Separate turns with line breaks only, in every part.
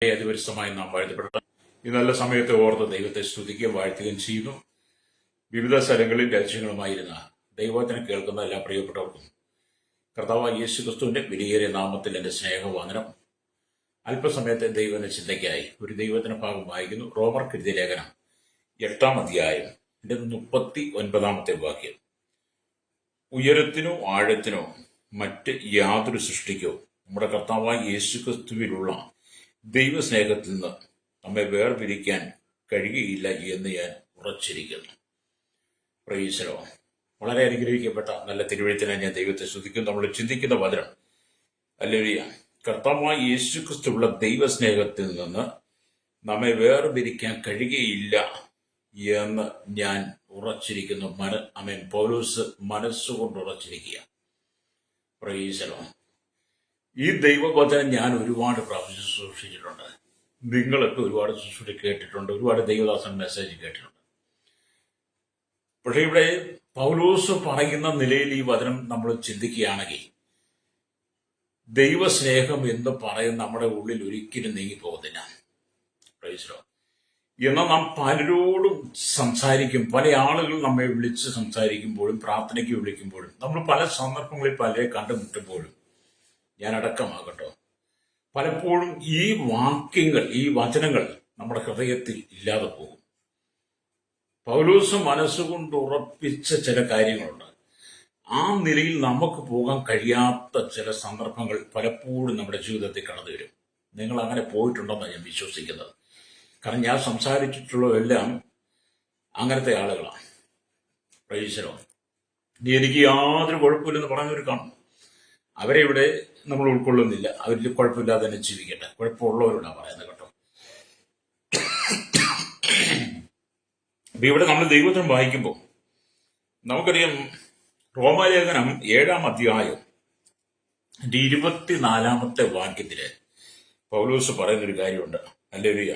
അതിപരിശമായി നാം വാഴ്ത്തപ്പെടട്ടെ. ഈ നല്ല സമയത്തെ ഓർത്ത് ദൈവത്തെ സ്തുതിക്കുകയും വാഴ്ത്തുകയും ചെയ്യുന്നു. വിവിധ സ്ഥലങ്ങളിൽ രാജ്യങ്ങളുമായിരുന്ന ദൈവത്തിനെ കേൾക്കുന്ന എല്ലാ പ്രിയപ്പെട്ടവർക്കും കർത്താവായ യേശു ക്രിസ്തുവിന്റെ വിലയേറിയ നാമത്തിൽ എന്റെ സ്നേഹവന്ദനം. അല്പസമയത്തെ ദൈവത്തിന്റെ ചിന്തയ്ക്കായി ഒരു ദൈവത്തിന്റെ ഭാഗം വായിക്കുന്നു. റോമർക്കെഴുതിയ ലേഖനം 8-ാം അധ്യായം 39-ാമത്തെ വാക്യം. ഉയരത്തിനോ ആഴത്തിനോ മറ്റ് യാതൊരു സൃഷ്ടിക്കോ നമ്മുടെ കർത്താവായ യേശു ക്രിസ്തുവിലുള്ള ദൈവസ്നേഹത്തിൽ നിന്ന് നമ്മെ വേർപിരിക്കാൻ കഴിയുകയില്ല എന്ന് ഞാൻ ഉറച്ചിരിക്കുന്നു. പ്രൈസലോ. വളരെ അനുഗ്രഹിക്കപ്പെട്ട നല്ല തിരുവഴുത്തിനായി ഞാൻ ദൈവത്തെ സ്തുതിക്കുന്നു. നമ്മൾ ചിന്തിക്കുന്ന വചനം ഹല്ലേലൂയ. കർത്താവായ യേശു ക്രിസ്തുവുള്ള ദൈവസ്നേഹത്തിൽ നിന്ന് നമ്മെ വേർപിരിക്കാൻ കഴിയുകയില്ല എന്ന് ഞാൻ ഉറച്ചിരിക്കുന്നു. പൗലോസ് മനസ്സുകൊണ്ട് ഉറച്ചിരിക്കുക. പ്രൈസലോ. ഈ ദൈവവചനം ഞാൻ ഒരുപാട് പ്രാവശ്യം സൂക്ഷിച്ചിട്ടുണ്ട്. നിങ്ങളൊക്കെ ഒരുപാട് ശുശ്രൂഷ കേട്ടിട്ടുണ്ട്, ഒരുപാട് ദൈവദാസൻ മെസ്സേജ് കേട്ടിട്ടുണ്ട്. പക്ഷെ ഇവിടെ പൗലോസ് പറയുന്ന നിലയിൽ ഈ വചനം നമ്മൾ ചിന്തിക്കുകയാണെങ്കിൽ ദൈവസ്നേഹം എന്ന് പറയുന്ന നമ്മുടെ ഉള്ളിൽ ഒരിക്കലും നീങ്ങിപ്പോകത്തില്ല. പ്രൈസലോ. എന്നാൽ നാം പലരോടും സംസാരിക്കും, പല ആളുകൾ നമ്മെ വിളിച്ച് സംസാരിക്കുമ്പോഴും പ്രാർത്ഥനയ്ക്ക് വിളിക്കുമ്പോഴും നമ്മൾ പല സന്ദർഭങ്ങളിൽ പലരെ കണ്ടുമുട്ടുമ്പോഴും ഞാൻ അടക്കമാകട്ടോ, പലപ്പോഴും ഈ വാക്യങ്ങൾ, ഈ വചനങ്ങൾ നമ്മുടെ ഹൃദയത്തിൽ ഇല്ലാതെ പോകും. പൗലോസ് മനസ്സുകൊണ്ട് ഉറപ്പിച്ച ചില കാര്യങ്ങളുണ്ട്. ആ നിലയിൽ നമുക്ക് പോകാൻ കഴിയാത്ത ചില സന്ദർഭങ്ങൾ പലപ്പോഴും നമ്മുടെ ജീവിതത്തിൽ കടന്നു വരും. നിങ്ങൾ അങ്ങനെ പോയിട്ടുണ്ടെന്നാണ് ഞാൻ വിശ്വസിക്കുന്നത്. കാരണം ഞാൻ സംസാരിച്ചിട്ടുള്ളതെല്ലാം അങ്ങനത്തെ ആളുകളാണ്. പ്രൈസലോ. എനിക്ക് യാതൊരു കുഴപ്പമില്ലെന്ന് പറഞ്ഞവർ കാണും. അവരെ ഇവിടെ നമ്മൾ ഉൾക്കൊള്ളുന്നില്ല. അവരിൽ കുഴപ്പമില്ലാതെ തന്നെ ജീവിക്കട്ടെ. കുഴപ്പമുള്ളവരോടാണ് പറയുന്നത് കേട്ടോ. ഇവിടെ നമ്മൾ ദൈവത്തിനും വായിക്കുമ്പോൾ നമുക്കറിയാം, റോമാലേഖനം 7-ാം അധ്യായം 24-ാമത്തെ വാക്യത്തില് പൗലോസ് പറയുന്നൊരു കാര്യമുണ്ട്. ഹല്ലേലൂയ.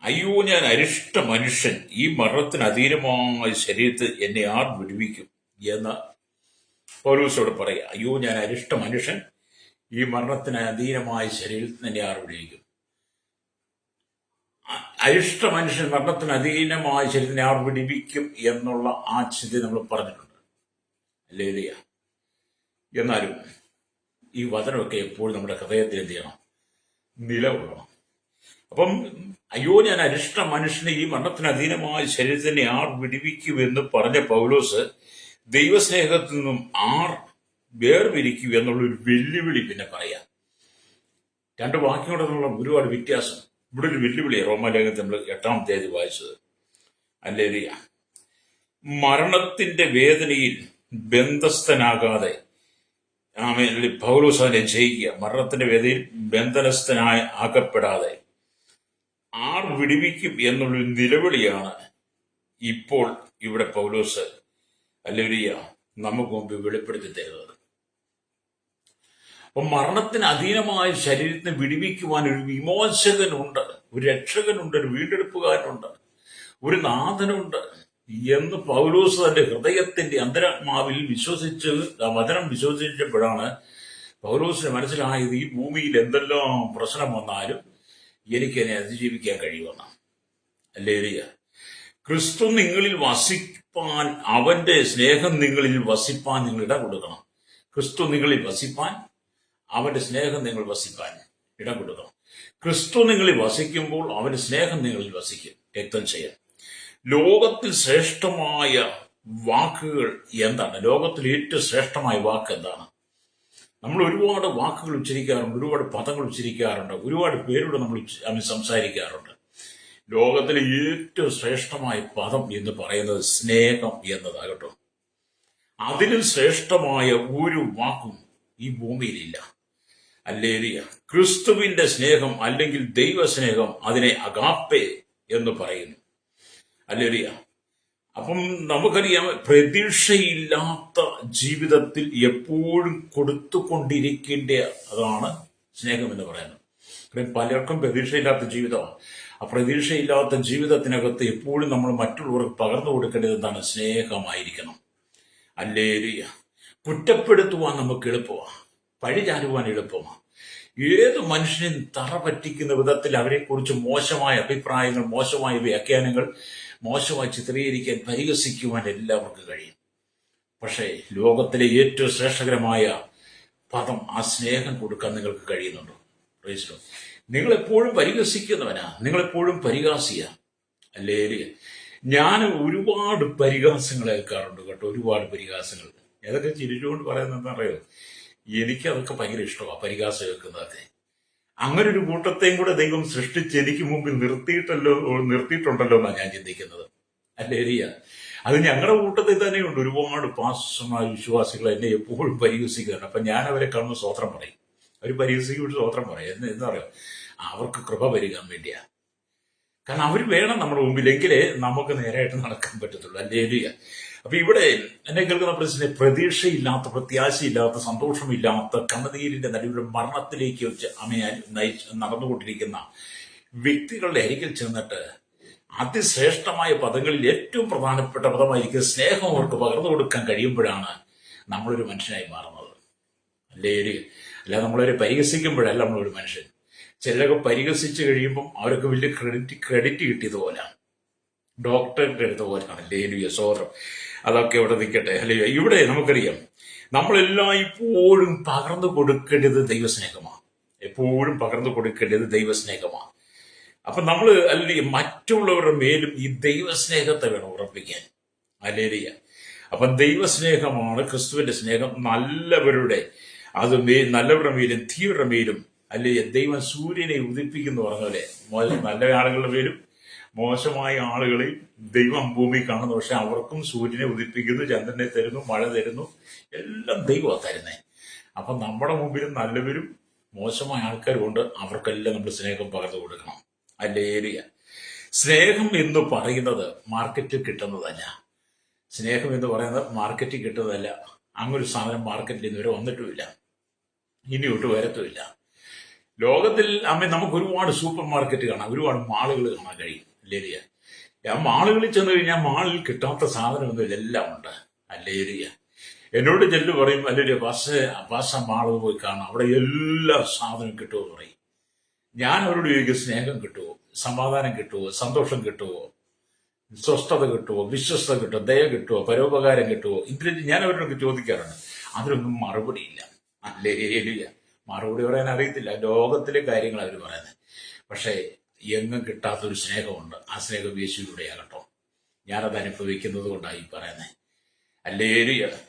അയ്യോ, ഞാൻ അരിഷ്ട മനുഷ്യൻ, ഈ മരണത്തിന് അധീനമായ ശരീരത്തിൽ എന്നെ ആർ വിടുവിക്കും എന്ന് പൗലോസോട് പറയുക. അയ്യോ, ഞാൻ അരിഷ്ട മനുഷ്യൻ, ഈ മരണത്തിന് അധീനമായ ശരീരത്തിൽ എന്നെ ആർ വിടുവിക്കും. അരിഷ്ട മനുഷ്യൻ, മരണത്തിന് അധീനമായ ശരീരത്തിനെ ആർ വിടുവിക്കും എന്നുള്ള ആ ചിന്ത നമ്മൾ പറഞ്ഞിട്ടുണ്ട്. ഹല്ലേലൂയ. എന്നാലും ഈ വചനമൊക്കെ എപ്പോഴും നമ്മുടെ ഹൃദയത്തിൽ എന്ത് ചെയ്യണം? നിലകൊള്ളണം. അപ്പം അയ്യോ, ഞാൻ അരിഷ്ട മനുഷ്യനെ, ഈ മരണത്തിന് അധീനമായ ശരീരത്തിനെ ആർ വിടുവിക്കുമെന്ന് പറഞ്ഞ പൗലോസ് ദൈവസ്നേഹത്തിൽ നിന്നും ആർ വേർപിരിക്കും എന്നുള്ളൊരു വെല്ലുവിളി പിന്നെ പറയാം. രണ്ട് വാക്യങ്ങളുടെ തമ്മിലുള്ള ഒരുപാട് വ്യത്യാസം. ഇവിടെ ഒരു വെല്ലുവിളിയാണ് റോമാലേഖനത്തിൽ നമ്മൾ 8-ാം അധ്യായത്തിൽ വായിച്ചത്. ഹല്ലേലൂയ. മരണത്തിന്റെ വേദനയിൽ ബന്ധസ്ഥനാകാതെ പൗലോസ് അതിനെ ജയിക്കുക. മരണത്തിന്റെ വേദനയിൽ ആകപ്പെടാതെ ആർ വിടുവിക്കും എന്നുള്ളൊരു നിലവിളിയാണ് ഇപ്പോൾ ഇവിടെ പൗലോസ് ഹല്ലേലൂയ നമുക്ക് മുമ്പ് വെളിപ്പെടുത്തി തരുന്നത്. അപ്പൊ മരണത്തിന് അധീനമായ ശരീരത്തിന് വിടുവിക്കുവാൻ ഒരു വിമോചകനുണ്ട്, ഒരു രക്ഷകനുണ്ട്, ഒരു വീണ്ടെടുപ്പുകാരനുണ്ട്, ഒരു നാഥനുണ്ട് എന്ന് പൗലോസ് തന്റെ ഹൃദയത്തിന്റെ അന്തരാത്മാവിൽ വിശ്വസിച്ച് വചനം വിശ്വസിച്ചപ്പോഴാണ് പൗലോസിന് മനസ്സിലായത്, ഈ ഭൂമിയിൽ എന്തെല്ലാം പ്രശ്നം വന്നാലും എനിക്കെന്നെ അതിജീവിക്കാൻ കഴിയുമെന്നാണ്. ഹല്ലേലൂയ. ക്രിസ്തു നിങ്ങളിൽ വസിപ്പാൻ, അവന്റെ സ്നേഹം നിങ്ങളിൽ വസിപ്പാൻ നിങ്ങൾ ഇടം കൊടുക്കണം. ക്രിസ്തു നിങ്ങളിൽ വസിപ്പാൻ, അവന്റെ സ്നേഹം നിങ്ങൾ വസിപ്പാൻ ഇടം കൊടുക്കണം. ക്രിസ്തു നിങ്ങളിൽ വസിക്കുമ്പോൾ അവന്റെ സ്നേഹം നിങ്ങളിൽ വസിക്കും. രക്തം ചെയ്യാൻ ലോകത്തിൽ ശ്രേഷ്ഠമായ വാക്കുകൾ എന്താണ്? ലോകത്തിൽ ഏറ്റവും ശ്രേഷ്ഠമായ വാക്ക് എന്താണ്? നമ്മൾ ഒരുപാട് വാക്കുകൾ ഉച്ചരിക്കാറുണ്ട്, ഒരുപാട് പദങ്ങൾ ഉച്ചരിക്കാറുണ്ട്, ഒരുപാട് പേരോട് നമ്മൾ സംസാരിക്കാറുണ്ട്. ലോകത്തിലെ ഏറ്റവും ശ്രേഷ്ഠമായ പദം എന്ന് പറയുന്നത് സ്നേഹം എന്നതാകട്ടോ. അതിലും ശ്രേഷ്ഠമായ ഒരു വാക്കും ഈ ഭൂമിയിലില്ല. ഹല്ലേലൂയ. ക്രിസ്തുവിന്റെ സ്നേഹം അല്ലെങ്കിൽ ദൈവസ്നേഹം, അതിനെ അഗാപ്പെ എന്ന് പറയുന്നു. ഹല്ലേലൂയ. അപ്പം നമുക്കറിയാം, പ്രതീക്ഷയില്ലാത്ത ജീവിതത്തിൽ എപ്പോഴും കൊടുത്തുകൊണ്ടിരിക്കേണ്ട അതാണ് സ്നേഹം എന്ന് പറയുന്നത്. പലർക്കും പ്രതീക്ഷയില്ലാത്ത ജീവിതമാണ്. ആ പ്രതീക്ഷയില്ലാത്ത ജീവിതത്തിനകത്ത് എപ്പോഴും നമ്മൾ മറ്റുള്ളവർക്ക് പകർന്നു കൊടുക്കേണ്ടത് എന്താണ്? സ്നേഹമായിരിക്കണം. ഹല്ലേലൂയ. കുറ്റപ്പെടുത്തുവാൻ നമുക്ക് എളുപ്പമാണ്, പഴി ചാരുവാൻ എളുപ്പമാണ്. ഏത് മനുഷ്യനും തറ പറ്റിക്കുന്ന വിധത്തിൽ അവരെക്കുറിച്ച് മോശമായ അഭിപ്രായങ്ങൾ, മോശമായ വ്യാഖ്യാനങ്ങൾ, മോശമായി ചിത്രീകരിക്കാൻ, പരിഹസിക്കുവാൻ എല്ലാവർക്കും കഴിയും. പക്ഷേ ലോകത്തിലെ ഏറ്റവും ശ്രേഷ്ഠകരമായ പദം, ആ സ്നേഹം കൊടുക്കാൻ നിങ്ങൾക്ക് കഴിയുന്നുണ്ടോ? പ്രൈസ്. നിങ്ങളെപ്പോഴും പരിഹസിക്കുന്നവനാ, നിങ്ങളെപ്പോഴും പരിഹാസിയാ. അല്ലേ? ഞാൻ ഒരുപാട് പരിഹാസങ്ങൾ കേൾക്കാറുണ്ട് കേട്ടോ, ഒരുപാട് പരിഹാസങ്ങൾ. ഏതൊക്കെ ചിരിച്ചുകൊണ്ട് പറയുന്നതെന്നറിയോ? എനിക്കതൊക്കെ ഭയങ്കര ഇഷ്ടമാണ്, പരിഹാസം കേൾക്കുന്നതൊക്കെ. അങ്ങനെ ഒരു കൂട്ടത്തെയും കൂടെ ദൈവം സൃഷ്ടിച്ച് എനിക്ക് മുമ്പിൽ നിർത്തിയിട്ടുണ്ടല്ലോ എന്നാണ് ഞാൻ ചിന്തിക്കുന്നത്. അല്ലേ? അത് ഞങ്ങളുടെ കൂട്ടത്തിൽ തന്നെയുണ്ട് ഒരുപാട് പാസമായ വിശ്വാസികൾ എന്നെ എപ്പോഴും പരിഹസിക്കുകയാണ്. അപ്പൊ ഞാൻ അവരെ കാണുന്ന സ്വോത്രം പറയും. അവർ പരിഹസിക്കുമ്പോൾ സ്വോത്രം പറയും. എന്താ പറയുക? അവർക്ക് കൃപ വരികാൻ വേണ്ടിയാ. കാരണം അവർ വേണം നമ്മുടെ മുമ്പിൽ, എങ്കിലേ നമുക്ക് നേരായിട്ട് നടക്കാൻ പറ്റത്തുള്ളൂ. അല്ലേ? അപ്പൊ ഇവിടെ എന്നെ കേൾക്കുന്ന പ്രശ്നം, പ്രതീക്ഷയില്ലാത്ത, പ്രത്യാശയില്ലാത്ത, സന്തോഷമില്ലാത്ത, കണ്ണുനീരിന്റെ നടുവിലെ മരണത്തിലേക്ക് വെച്ച് നടന്നുകൊണ്ടിരിക്കുന്ന വ്യക്തികളുടെ അരികിൽ ചെന്നിട്ട് അതിശ്രേഷ്ഠമായ പദങ്ങളിൽ ഏറ്റവും പ്രധാനപ്പെട്ട പദമായിരിക്കും സ്നേഹം അവർക്ക് പകർന്നു കൊടുക്കാൻ കഴിയുമ്പോഴാണ് നമ്മളൊരു മനുഷ്യനായി മാറുന്നത്. അല്ലേ? അല്ല, നമ്മളൊരു പരിഹസിക്കുമ്പോഴല്ല നമ്മളൊരു മനുഷ്യൻ. ചിലരൊക്കെ പരിഹസിച്ച് കഴിയുമ്പം അവരൊക്കെ വലിയ ക്രെഡിറ്റ് കിട്ടിയതുപോലെ, ഡോക്ടറിന്റെ അടുത്ത പോലെയാണ്. അല്ലേ? സോദരം, അതൊക്കെ ഇവിടെ നിൽക്കട്ടെ. അല്ലേ? ഇവിടെ നമുക്കറിയാം, നമ്മളെല്ലാം ഇപ്പോഴും പകർന്നു കൊടുക്കേണ്ടത് ദൈവസ്നേഹമാണ്. എപ്പോഴും പകർന്നു കൊടുക്കേണ്ടത് ദൈവസ്നേഹമാണ്. അപ്പൊ നമ്മൾ അല്ലെങ്കിൽ മറ്റുള്ളവരുടെ മേലും ഈ ദൈവസ്നേഹത്തെ വേണം ഉറപ്പിക്കാൻ. അല്ലേ? അപ്പൊ ദൈവസ്നേഹമാണ് ക്രിസ്തുവിന്റെ സ്നേഹം. നല്ലവരുടെ മേലും തീവ്ര മേലും, അല്ലേ? ദൈവം സൂര്യനെ ഉദിപ്പിക്കുന്നു പറഞ്ഞ പോലെ നല്ല ആളുകളുടെ മേലും മോശമായ ആളുകളെയും ദൈവം ഭൂമി കാണുന്നു. പക്ഷെ അവർക്കും സൂര്യനെ ഉദിപ്പിക്കുന്നു, ചന്ദ്രനെ തരുന്നു, മഴ തരുന്നു, എല്ലാം ദൈവമാണ് തരുന്നേ. അപ്പൊ നമ്മുടെ മുമ്പിലും നല്ലവരും മോശമായ ആൾക്കാരും ഉണ്ട്. അവർക്കെല്ലാം നമ്മൾ സ്നേഹം പകർന്നു കൊടുക്കണം. അല്ലേ? സ്നേഹം എന്ന് പറയുന്നത് മാർക്കറ്റിൽ കിട്ടുന്നതല്ല. സ്നേഹം എന്ന് പറയുന്നത് മാർക്കറ്റിൽ കിട്ടുന്നതല്ല. അങ്ങൊരു സാധനം മാർക്കറ്റിൽ ഇന്നുവരെ വന്നിട്ടുമില്ല, ഇനിയൊട്ട് വരത്തുമില്ല. ലോകത്തിൽ നമുക്ക് ഒരുപാട് സൂപ്പർ മാർക്കറ്റ് കാണാം, ഒരുപാട് മാളുകൾ കാണാൻ കഴിയും. അല്ലേ? ആ മാളുകളിൽ ചെന്ന് കഴിഞ്ഞാൽ മാളിൽ കിട്ടാത്ത സാധനമൊന്നുമില്ല, എല്ലാം ഉണ്ട്. അല്ലേ? എന്നോട് ചെല്ലു പറയും, അല്ലേ പാസ മാളിൽ പോയി കാണാം, അവിടെ എല്ലാ സാധനവും കിട്ടുമെന്ന് പറയും. ഞാൻ അവരോട് ചോദിക്കും, സ്നേഹം കിട്ടുമോ, സമാധാനം കിട്ടുമോ, സന്തോഷം കിട്ടുമോ, സ്വസ്ഥത കിട്ടുമോ, വിശ്വസ്ത കിട്ടുമോ, ദയ കിട്ടുമോ, പരോപകാരം കിട്ടുമോ? ഇതിൽ ഞാൻ അവരോടൊക്കെ ചോദിക്കാറുണ്ട്. അതിനൊന്നും മറുപടിയില്ല. അല്ലേ? മറുപടി പറയാൻ അറിയത്തില്ല, ലോകത്തിലെ കാര്യങ്ങൾ അവർ പറയുന്നത്. പക്ഷേ എങ്ങും കിട്ടാത്തൊരു സ്നേഹമുണ്ട്. ആ സ്നേഹം യേശുവിലൂടെയാകട്ടോ. ഞാനത് അനുഭവിക്കുന്നത് കൊണ്ടായി പറയുന്നത്. അല്ലേ?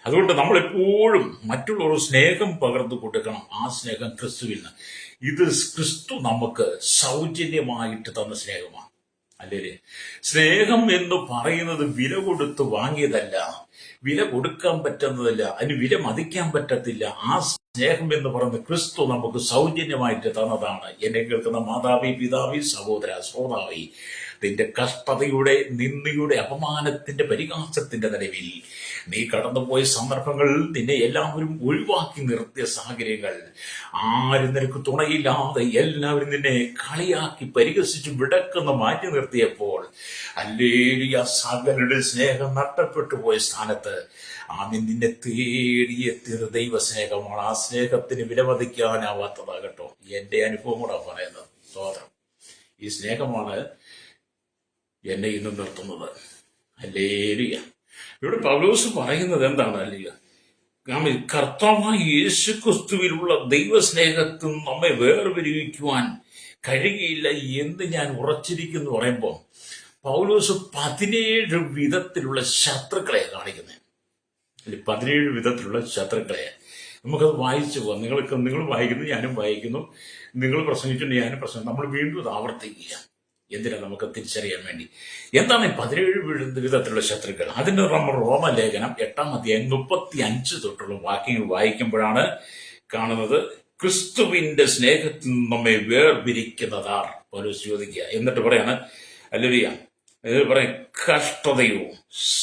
അതുകൊണ്ട് നമ്മളെപ്പോഴും മറ്റുള്ളവർ സ്നേഹം പകർന്നു കൊടുക്കണം. ആ സ്നേഹം ക്രിസ്തുവിൽ നിന്ന്. ഇത് ക്രിസ്തു നമുക്ക് സൗജന്യമായിട്ട് തന്ന സ്നേഹമാണ്. അല്ലേ? സ്നേഹം എന്ന് പറയുന്നത് വില കൊടുത്ത് വാങ്ങിയതല്ല, വില കൊടുക്കാൻ പറ്റുന്നതല്ല, അതിന് വില മതിക്കാൻ പറ്റത്തില്ല. ആ സ്നേഹം എന്ന് പറയുന്നത് ക്രിസ്തു നമുക്ക് സൗജന്യമായിട്ട് തന്നതാണ്. എന്നെ കേൾക്കുന്ന മാതാവി, പിതാവി, സഹോദര, ശ്രോതാവി, നിന്റെ കഷ്ടതയുടെ, നിന്ദയുടെ, അപമാനത്തിന്റെ, പരിഹാസത്തിന്റെ നിലവിൽ നീ കടന്നുപോയ സന്ദർഭങ്ങളിൽ നിന്നെ എല്ലാവരും ഒഴിവാക്കി നിർത്തിയ സാഹചര്യങ്ങൾ, ആരും നിനക്ക് തുണയില്ലാതെ എല്ലാവരും നിന്നെ കളിയാക്കി പരിഹസിച്ച് വിടക്കുന്ന മാറ്റി നിർത്തിയപ്പോൾ, അല്ലേലൂയ, സകലരുടെ സ്നേഹം നഷ്ടപ്പെട്ടു പോയ സ്ഥാനത്ത് നിന്നെ തേടിയെത്തിയത് ദൈവസ്നേഹമാണ്. ആ സ്നേഹത്തിന് വിലമതിക്കാനാവാത്തതാകട്ടോ. എന്റെ അനുഭവം കൂടെ പറയുന്നത്. സ്തോത്രം. ഈ സ്നേഹമാണ് എന്നെ ഇന്നും നിർത്തുന്നത്. ഹല്ലേലൂയ. ഇവിടെ പൗലോസ് പറയുന്നത് എന്താണ്? ഹല്ലേലൂയ, കർത്താവായ യേശുക്രിസ്തുവിലുള്ള ദൈവസ്നേഹത്തിൽ നമ്മെ വേർപിരിക്കുവാൻ കഴിയില്ല എന്ന് ഞാൻ ഉറച്ചിരിക്കുന്നു പറയുമ്പോൾ പൗലോസ് 17 വിധത്തിലുള്ള ശത്രുക്കളെ കാണിക്കുന്നത്. 17 വിധത്തിലുള്ള ശത്രുക്കളെ നമുക്കത് വായിച്ചു പോകാം. നിങ്ങൾ വായിക്കുന്നു, ഞാനും വായിക്കുന്നു, നിങ്ങൾ പ്രസംഗിച്ചിട്ടുണ്ട്, ഞാനും പ്രസംഗം. നമ്മൾ വീണ്ടും അത് ആവർത്തിക്കുക. എന്തിനാ? നമുക്ക് തിരിച്ചറിയാൻ വേണ്ടി. എന്താണ് 17 വിധത്തിലുള്ള ശത്രുക്കൾ? അതിന്റെ നമ്മൾ റോമലേഖനം 8-ാം അധ്യായം 35 തൊട്ടുള്ള വാക്യങ്ങൾ വായിക്കുമ്പോഴാണ് കാണുന്നത്, ക്രിസ്തുവിന്റെ സ്നേഹത്തിൽ നിന്ന് നമ്മെ വേർപിരിക്കുന്നതാർ പൗലോസ് ചോദിക്കുക. എന്നിട്ട് പറയാണ്, ഹല്ലേലൂയ, പറയാം, കഷ്ടതയോ,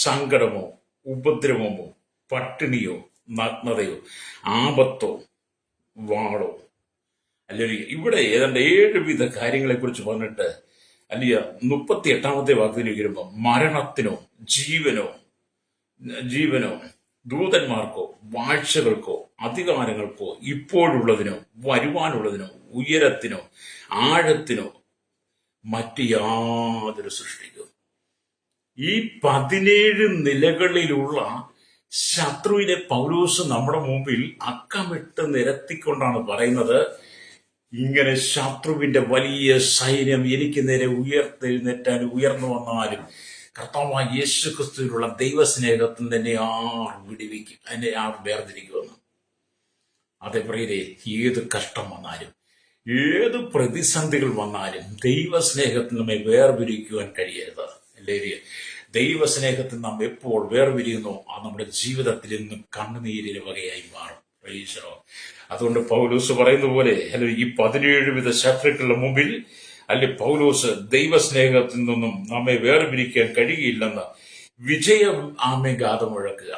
സങ്കടമോ, ഉപദ്രവമോ, പട്ടിണിയോ, നഗ്നതയോ, ആപത്തോ, വാളോ. ഹല്ലേലൂയ. ഇവിടെ ഏതാണ്ട് 7 വിധ കാര്യങ്ങളെ കുറിച്ച് പറഞ്ഞിട്ട് 38-ാമത്തെ വാക്യത്തിലേക്ക് വരുമ്പോൾ, മരണത്തിനോ ജീവനോ ദൂതന്മാർക്കോ വാഴ്ചകൾക്കോ അധികാരങ്ങൾക്കോ ഇപ്പോഴുള്ളതിനോ വരുവാനുള്ളതിനോ ഉയരത്തിനോ ആഴത്തിനോ മറ്റ് യാതൊരു സൃഷ്ടിക്കും. ഈ 17 നിലകളിലുള്ള ശത്രുവിനെ പൗലോസ് നമ്മുടെ മുമ്പിൽ അക്കമിട്ട് നിരത്തിക്കൊണ്ടാണ് പറയുന്നത്, ഇങ്ങനെ ശത്രുവിന്റെ വലിയ സൈന്യം എനിക്ക് നേരെ ഉയർത്തെഴുന്നേറ്റാലും ഉയർന്നു വന്നാലും കർത്താവായ യേശു ക്രിസ്തുവിലുള്ള ദൈവസ്നേഹത്തിൽ തന്നെ ആർ വിടിവിക്കും, അതിനെ ആർ വേർതിരിക്കുമെന്ന്. അതേ പ്രിയരെ, ഏത് കഷ്ടം വന്നാലും ഏത് പ്രതിസന്ധികൾ വന്നാലും ദൈവസ്നേഹത്തിൽ നമ്മെ വേർപിരിക്കുവാൻ കഴിയരുത്. അല്ലേ? ദൈവസ്നേഹത്തിൽ നാം എപ്പോൾ വേർപിരിയുന്നു അത് നമ്മുടെ ജീവിതത്തിൽ നിന്ന് കണ്ണുനീരിന് വകയായി മാറും. അതുകൊണ്ട് പൗലോസ് പറയുന്ന പോലെ ഈ 17 വിധ ശത്രുക്കളുടെ മുമ്പിൽ പൗലോസ് ദൈവസ്നേഹത്തിൽ നിന്നും നമ്മെ വേർപിരിക്കാൻ കഴിയില്ലെന്ന് വിജയം ഗാഥം മുഴക്കുക.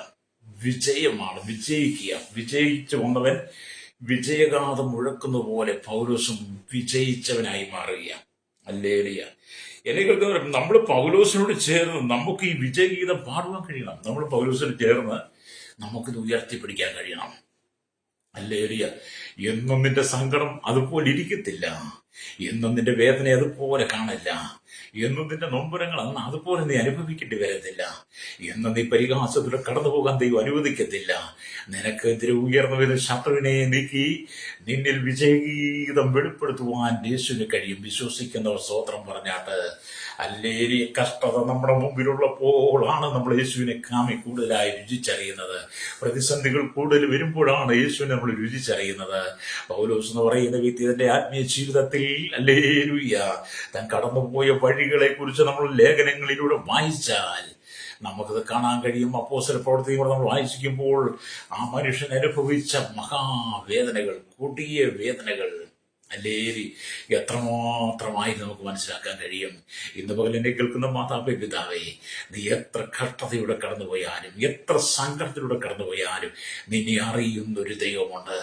വിജയമാണ്, വിജയിക്കുക. വിജയിച്ചു വന്നവൻ വിജയഗാഥം മുഴക്കുന്ന പോലെ പൗലോസും വിജയിച്ചവനായി മാറുക. ഹല്ലേലൂയ. എനിക്ക് നമ്മൾ പൗലോസിനോട് ചേർന്ന് നമുക്ക് ഈ വിജയഗീതം പാടുവാൻ കഴിയണം. നമ്മൾ പൗലോസിനോട് ചേർന്ന് നമുക്കിത് ഉയർത്തിപ്പിടിക്കാൻ കഴിയണം. ഹല്ലേലൂയ. എന്നും നിന്റെ സങ്കടം അതുപോലെ ഇരിക്കത്തില്ല, എന്നും നിന്റെ വേദന അതുപോലെ കാണില്ല, എന്നും നിന്റെ നൊമ്പരങ്ങൾ അന്ന് അതുപോലെ നീ അനുഭവിക്കേണ്ടി വരത്തില്ല, എന്നും നീ പരിഹാസത്തിലൂടെ കടന്നു പോകാൻ ദൈവം അനുവദിക്കത്തില്ല. നിനക്കെതിരെ ഉയർന്നു വരുന്ന ശത്രുവിനെ നീക്കി നിന്നിൽ വിജയഗീതം വെളിപ്പെടുത്തുവാൻ യേശുവിന് കഴിയും. വിശ്വസിക്കുന്നവർ സ്തോത്രം പറഞ്ഞാട്ട്. അല്ലേരി കഷ്ടത നമ്മുടെ മുമ്പിലുള്ളപ്പോഴാണ് നമ്മൾ യേശുവിനെ കൂടുതലായി രുചിച്ചറിയുന്നത്. പ്രതിസന്ധികൾ കൂടുതൽ വരുമ്പോഴാണ് യേശുവിനെ നമ്മൾ രുചിച്ചറിയുന്നത്. പൗലോസ് എന്ന് പറയുന്ന വ്യക്തി തന്റെ ആത്മീയ ജീവിതത്തിൽ ഹല്ലേലൂയ താൻ കടന്നുപോയ വഴികളെ കുറിച്ച് നമ്മൾ ലേഖനങ്ങളിലൂടെ വായിച്ചാൽ നമുക്കത് കാണാൻ കഴിയും. അപ്പോസ്തല പ്രവൃത്തികൾ നമ്മൾ വായിക്കുമ്പോൾ ആ മനുഷ്യൻ അനുഭവിച്ച മഹാവേദനകൾ, കൊടിയ വേദനകൾ അല്ലേരി എത്രമാത്രമായി നമുക്ക് മനസ്സിലാക്കാൻ കഴിയും. ഇന്ന് പകൽ എന്നെ കേൾക്കുന്ന മാതാവേ, പിതാവേ, നീ എത്ര കഷ്ടതയുടെ കടന്നുപോയാലും എത്ര സങ്കടത്തിലൂടെ കടന്നുപോയാലും നിന്നെ അറിയുന്നൊരു ദൈവമുണ്ട്,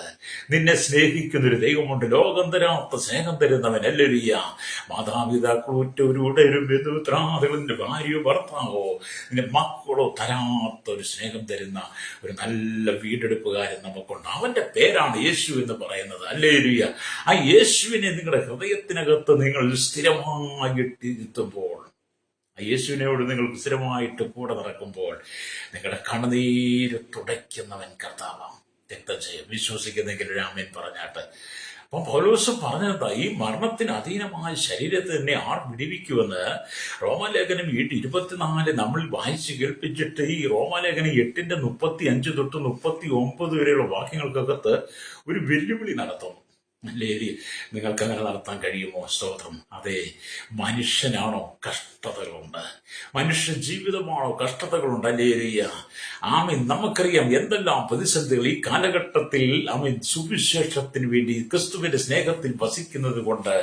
നിന്നെ സ്നേഹിക്കുന്നൊരു ദൈവമുണ്ട്. ലോകം തരാത്ത സ്നേഹം തരുന്നവൻ. ഹല്ലേലൂയ. മാതാപിതാക്കളൊറ്റവരുടെ ബന്ധുത്രാദികളുടെ ഭാര്യയോ ഭർത്താവോ നിന്റെ മക്കളോ തരാത്ത ഒരു സ്നേഹം തരുന്ന ഒരു നല്ല വീണ്ടെടുപ്പുകാരൻ നമുക്കുണ്ട്. അവന്റെ പേരാണ് യേശു എന്ന് പറയുന്നത്. ഹല്ലേലൂയ. ആ യേശുവിനെ നിങ്ങളുടെ ഹൃദയത്തിനകത്ത് നിങ്ങൾ സ്ഥിരമായിട്ടിരുത്തുമ്പോൾ, യേശുവിനോട് നിങ്ങൾക്ക് സ്ഥിരമായിട്ട് കൂടെ നടക്കുമ്പോൾ നിങ്ങളുടെ കണ്ണുനീര് തുടയ്ക്കുന്നവൻ കർത്താവാം. രക്തജയം. വിശ്വസിക്കുന്നെങ്കിൽ രാമൻ പറഞ്ഞാട്ട്. അപ്പം പൗലോസ് പറഞ്ഞെന്താ, ഈ മരണത്തിന് അധീനമായ ശരീരത്തെ തന്നെ ആർ വിടിവിക്കുമെന്ന് റോമാലേഖനം 8:24 നമ്മൾ വായിച്ച് കേൾപ്പിച്ചിട്ട് ഈ റോമാലേഖനം 8:35 തൊട്ട് 39 വരെയുള്ള വാക്യങ്ങൾക്കകത്ത് ഒരു വെല്ലുവിളി നടത്തും. അല്ലേ? നിങ്ങൾക്ക് അങ്ങനെ നടത്താൻ കഴിയുമോ? സ്തോത്രം. അതെ, മനുഷ്യനാണോ കഷ്ടതകളുണ്ട്, മനുഷ്യ ജീവിതമാണോ കഷ്ടതകളുണ്ട്. അല്ലേ? ആമീൻ. നമുക്കറിയാം എന്തെല്ലാം പ്രതിസന്ധികൾ ഈ കാലഘട്ടത്തിൽ ആമീൻ സുവിശേഷത്തിന് വേണ്ടി ക്രിസ്തുവിന്റെ സ്നേഹത്തിൽ വസിക്കുന്നത് കൊണ്ട്,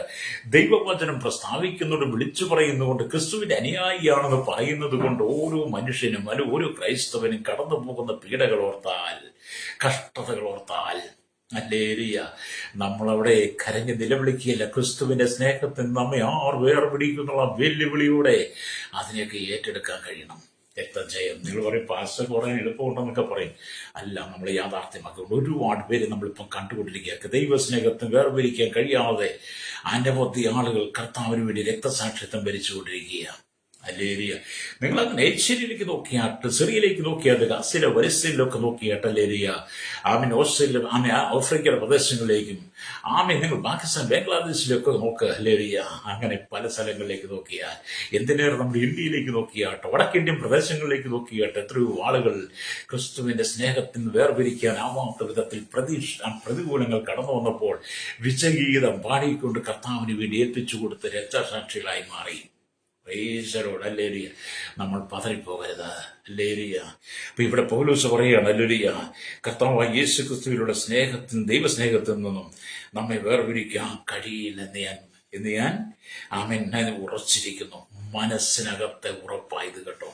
ദൈവവചനം പ്രസ്താവിക്കുന്നതുകൊണ്ട്, വിളിച്ചു പറയുന്നതുകൊണ്ട്, ക്രിസ്തുവിന്റെ അനുയായിയാണെന്ന് പറയുന്നത് കൊണ്ട് ഓരോ മനുഷ്യനും അല്ല ഓരോ ക്രൈസ്തവനും കടന്നു പോകുന്ന പീഡകൾ ഓർത്താൽ, കഷ്ടതകൾ ഓർത്താൽ, ഹല്ലേലൂയ, നമ്മളവിടെ കരഞ്ഞ് നിലവിളിക്കുകയല്ല. ക്രിസ്തുവിന്റെ സ്നേഹത്തിൽ നമ്മെ ആർ വേർപിടിക്കുന്നുള്ള വെല്ലുവിളിയോടെ അതിനെയൊക്കെ ഏറ്റെടുക്കാൻ കഴിയണം. രക്തജയം. നിങ്ങൾ പറയും പാസ്റ്റർ പറയാൻ എളുപ്പമുണ്ടെന്നൊക്കെ പറയും. അല്ല, നമ്മൾ യാഥാർത്ഥ്യമാക്കുന്നുണ്ട്. ഒരുപാട് പേര് നമ്മളിപ്പം കണ്ടുകൊണ്ടിരിക്കുക ദൈവസ്നേഹത്തിന് വേർപിരിക്കാൻ കഴിയാതെ അനവധി ആളുകൾ കർത്താവിന് വേണ്ടി രക്തസാക്ഷിത്വം ഭരിച്ചുകൊണ്ടിരിക്കുക. ഹല്ലേലൂയ. നിങ്ങൾ അങ്ങനെ ഏഷ്യയിലേക്ക് നോക്കിയാട്ട്, സിറിയയിലേക്ക് നോക്കിയാട്ട്, ഗാസയിലെ വലസ്തീനിലൊക്കെ നോക്കിയാട്ട്, ഹല്ലേലൂയ, ആമീൻ, ഓസ്ട്രേലിയ, ആമീൻ, ആഫ്രിക്കയുടെ പ്രദേശങ്ങളിലേക്കും, ആമീൻ, നിങ്ങൾ പാകിസ്ഥാൻ ബംഗ്ലാദേശിലൊക്കെ നോക്കുക. ഹല്ലേലൂയ. അങ്ങനെ പല സ്ഥലങ്ങളിലേക്ക് നോക്കിയാൽ, എന്തിനേറെ നമ്മൾ ഇന്ത്യയിലേക്ക് നോക്കിയാട്ട്, വടക്കേന്ത്യൻ പ്രദേശങ്ങളിലേക്ക് നോക്കിയാട്ട്, എത്രയോ ആളുകൾ ക്രിസ്തുവിന്റെ സ്നേഹത്തിന് വേർപിരിക്കാനാവാത്ത വിധത്തിൽ പ്രതികൂലങ്ങൾ കടന്നു വന്നപ്പോൾ വിജയഗീതം പാടിക്കൊണ്ട് കർത്താവിന് വേണ്ടി ഏൽപ്പിച്ചു കൊടുത്ത് രക്തസാക്ഷികളായി മാറി. പ്രൈസലോട്. ഹല്ലേലൂയ. നമ്മൾ പതറിപ്പോകരുത്. ഹല്ലേലൂയ. അപ്പൊ ഇവിടെ പൗലോസ് പറയുകയാണ്, ഹല്ലേലൂയ, കർത്താവായ യേശു ക്രിസ്തുവിലുള്ള സ്നേഹത്തിൽ, ദൈവസ്നേഹത്തിൽ നിന്നും നമ്മെ വേർപിരിക്കാൻ കഴിയില്ലെന്ന് ഞാൻ ആമേൻ ഉറച്ചിരിക്കുന്നു. മനസ്സിനകത്തെ ഉറപ്പായത് കേട്ടോ.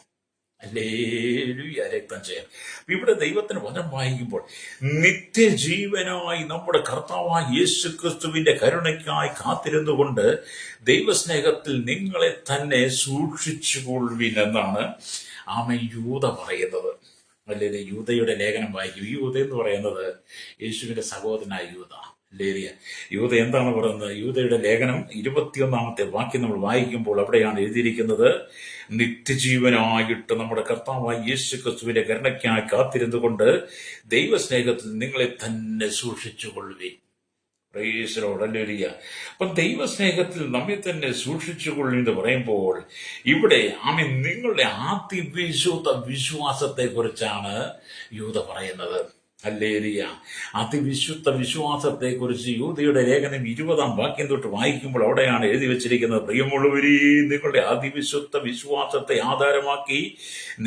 ഹല്ലേലൂയ. രക്തജയം. ഇവിടെ ദൈവത്തിന് വചനം വായിക്കുമ്പോൾ നിത്യജീവനായി നമ്മുടെ കർത്താവായ യേശു ക്രിസ്തുവിന്റെ കരുണയ്ക്കായി കാത്തിരുന്നുകൊണ്ട് ദൈവസ്നേഹത്തിൽ നിങ്ങളെ തന്നെ സൂക്ഷിച്ചുകൊള്ളുവിൻ എന്നാണ് ആമേൻ യൂദ പറയുന്നത്. അല്ലെങ്കിൽ യൂദയുടെ ലേഖനം വായിക്കും. ഈ യൂദ എന്ന് പറയുന്നത് യേശുവിന്റെ സഹോദരനായ യൂദ. ലേരിയ യൂദ എന്താണ് പറയുന്നത്? യൂദയുടെ ലേഖനം 21 വാക്യം നമ്മൾ വായിക്കുമ്പോൾ അവിടെയാണ് എഴുതിയിരിക്കുന്നത്, നിത്യജീവനായിട്ട് നമ്മുടെ കർത്താവായ യേശു ക്രിസ്തുവിന്റെ കരുണയ്ക്കായി കാത്തിരുന്നുകൊണ്ട് ദൈവസ്നേഹത്തിൽ നിങ്ങളെ തന്നെ സൂക്ഷിച്ചുകൊള്ളുവിൻ. പ്രേസലോടല്ലേരിയ. അപ്പം ദൈവസ്നേഹത്തിൽ നമ്മെ തന്നെ സൂക്ഷിച്ചുകൊള്ളു എന്ന് പറയുമ്പോൾ ഇവിടെ നിങ്ങളുടെ അതിവിശുദ്ധ വിശ്വാസത്തെ കുറിച്ചാണ് യൂദ പറയുന്നത്. ഹല്ലേലൂയ. അതിവിശുദ്ധ വിശ്വാസത്തെ കുറിച്ച് യൂദയുടെ ലേഖനം 20 വാക്യം തൊട്ട് വായിക്കുമ്പോൾ അവിടെയാണ് എഴുതി വെച്ചിരിക്കുന്നത്, പ്രിയമുള്ളവരെ, നിങ്ങളുടെ അതിവിശുദ്ധ വിശ്വാസത്തെ ആധാരമാക്കി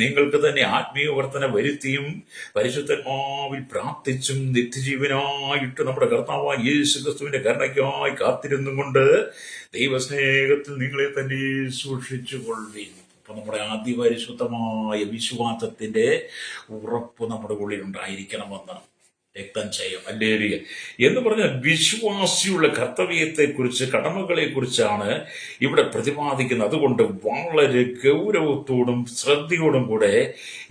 നിങ്ങൾക്ക് തന്നെ ആത്മീയ വർധന വരുത്തിയും പരിശുദ്ധാത്മാവിൽ പ്രാർത്ഥിച്ചും നിത്യജീവനായിട്ട് നമ്മുടെ കർത്താവായ യേശു ക്രിസ്തുവിന്റെ കരുണയ്ക്കായി കാത്തിരുന്നും കൊണ്ട് ദൈവസ്നേഹത്തിൽ നിങ്ങളെ തന്നെ സൂക്ഷിച്ചുകൊള്ളുവിൻ. അപ്പൊ നമ്മുടെ അതിപരിശുദ്ധമായ വിശ്വാസത്തിന്റെ ഉറപ്പ് നമ്മുടെ ഉള്ളിൽ ഉണ്ടായിരിക്കണമെന്ന് രക്തം ചെയ്യും. ഹല്ലേലൂയ. എന്ന് പറഞ്ഞാൽ വിശ്വാസിയുള്ള കർത്തവ്യത്തെ കുറിച്ച്, കടമകളെ കുറിച്ചാണ് ഇവിടെ പ്രതിപാദിക്കുന്നത്. അതുകൊണ്ട് വളരെ ഗൗരവത്തോടും ശ്രദ്ധയോടും കൂടെ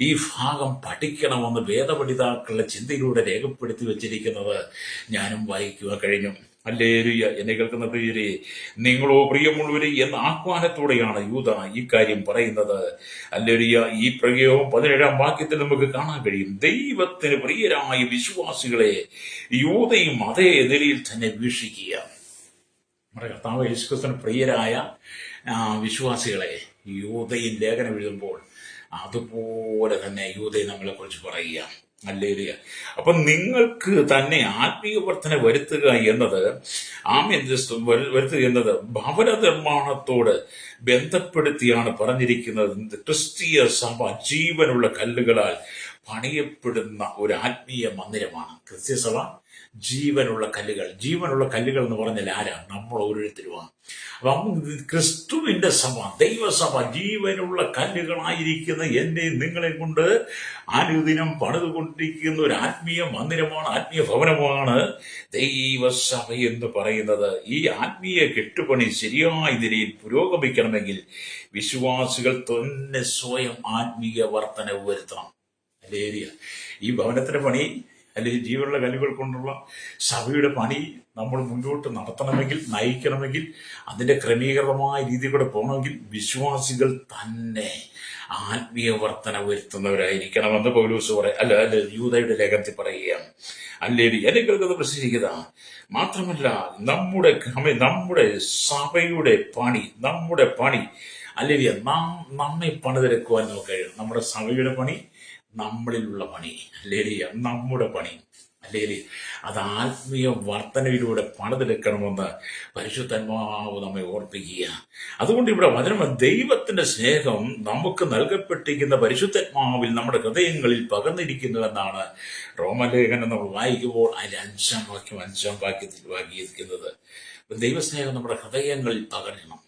ഈ ഭാഗം പഠിക്കണമെന്ന് വേദപഠിതാക്കളുടെ ചിന്തയിലൂടെ രേഖപ്പെടുത്തി വെച്ചിരിക്കുന്നത് ഞാനും വായിക്കുക കഴിഞ്ഞു. ഹല്ലേലൂയ. എന്നെ കേൾക്കുന്ന പ്രിയരെ, നിങ്ങളോ പ്രിയമുള്ളവരെ എന്ന ആഹ്വാനത്തോടെയാണ് യൂദ ഈ കാര്യം പറയുന്നത്. ഹല്ലേലൂയ. ഈ പ്രയോഗം 17 വാക്യത്തിൽ നമുക്ക് കാണാൻ കഴിയും. ദൈവത്തിന് പ്രിയരായ വിശ്വാസികളെ യൂദയും അതേ നിലയിൽ തന്നെ വീക്ഷിക്കുക. നമ്മുടെ കർത്താവ് യേശുക്രിസ്തുവിന് പ്രിയരായ വിശ്വാസികളെ യൂദയും ലേഖനം എഴുതുമ്പോൾ അതുപോലെ തന്നെ യൂദയും നമ്മളെ കുറിച്ച് പറയുക. ഹല്ലേലൂയ. അപ്പൊ നിങ്ങൾക്ക് തന്നെ ആത്മീയ വർധന വരുത്തുക എന്നത് വരുത്തുക എന്നത് ഭവന നിർമ്മാണത്തോട് ബന്ധപ്പെടുത്തിയാണ് പറഞ്ഞിരിക്കുന്നത്. ക്രിസ്തീയ സഭ ജീവനുള്ള കല്ലുകളാൽ പണിയപ്പെടുന്ന ഒരു ആത്മീയ മന്ദിരമാണ്. ക്രിസ്തീയ സഭ ജീവനുള്ള കല്ലുകൾ. ജീവനുള്ള കല്ലുകൾ എന്ന് പറഞ്ഞാൽ ആരാ? നമ്മൾ ഓരോരുത്തരുമാണ്. അപ്പം ക്രിസ്തുവിന്റെ സഭ, ദൈവസഭ ജീവനുള്ള കല്ലുകളായിരിക്കുന്ന എന്നെ നിങ്ങളെ കൊണ്ട് അനുദിനം പണിതുകൊണ്ടിരിക്കുന്ന ഒരു ആത്മീയ മന്ദിരമാണ്, ആത്മീയ ഭവനമാണ് ദൈവസഭ എന്ന് പറയുന്നത്. ഈ ആത്മീയ കെട്ടുപണി ശരിയായ നിലയിൽ പുരോഗമിക്കണമെങ്കിൽ വിശ്വാസികൾ തന്നെ സ്വയം ആത്മീയ വർധനവ് വരുത്തണം. ഹല്ലേലൂയ. ഈ ഭവനത്തിന്റെ പണി അല്ലെങ്കിൽ ജീവനുള്ള കല്ലുകൾ കൊണ്ടുള്ള സഭയുടെ പണി നമ്മൾ മുന്നോട്ട് നടത്തണമെങ്കിൽ, നയിക്കണമെങ്കിൽ, അതിന്റെ ക്രമീകൃതമായ രീതിയിലൂടെ പോകണമെങ്കിൽ വിശ്വാസികൾ തന്നെ ആത്മീയ വർധന വരുത്തുന്നവരായിരിക്കണമെന്ന് പൗലോസ് അല്ല യൂദയുടെ ലേഖനത്തിൽ പറയുകയാണ്. അല്ലെങ്കിൽ എനിക്കത് പ്രസിദ്ധിക്കുക മാത്രമല്ല, നമ്മുടെ സഭയുടെ പണി, നമ്മുടെ പണി അല്ലെങ്കിൽ നമ്മെ പണിതെടുക്കുവാൻ നമുക്ക് കഴിയും. നമ്മുടെ സഭയുടെ പണി, നമ്മളിലുള്ള പണി, അല്ലെങ്കിൽ നമ്മുടെ പണി, അല്ലെങ്കിൽ അത് ആത്മീയ വർധനയിലൂടെ പണിതെടുക്കണമെന്ന് പരിശുദ്ധാത്മാവ് നമ്മെ ഓർപ്പിക്കുക. അതുകൊണ്ട് ഇവിടെ വചനം, ദൈവത്തിന്റെ സ്നേഹം നമുക്ക് നൽകപ്പെട്ടിരിക്കുന്ന പരിശുദ്ധാത്മാവിൽ നമ്മുടെ ഹൃദയങ്ങളിൽ പകർന്നിരിക്കുന്നുവെന്നാണ് റോമലേഖനം നമ്മൾ വായിക്കുമ്പോൾ അതിന്റെ 5 വാക്യത്തിൽ വായിക്കുന്നത്. ദൈവസ്നേഹം നമ്മുടെ ഹൃദയങ്ങളിൽ പകരണം.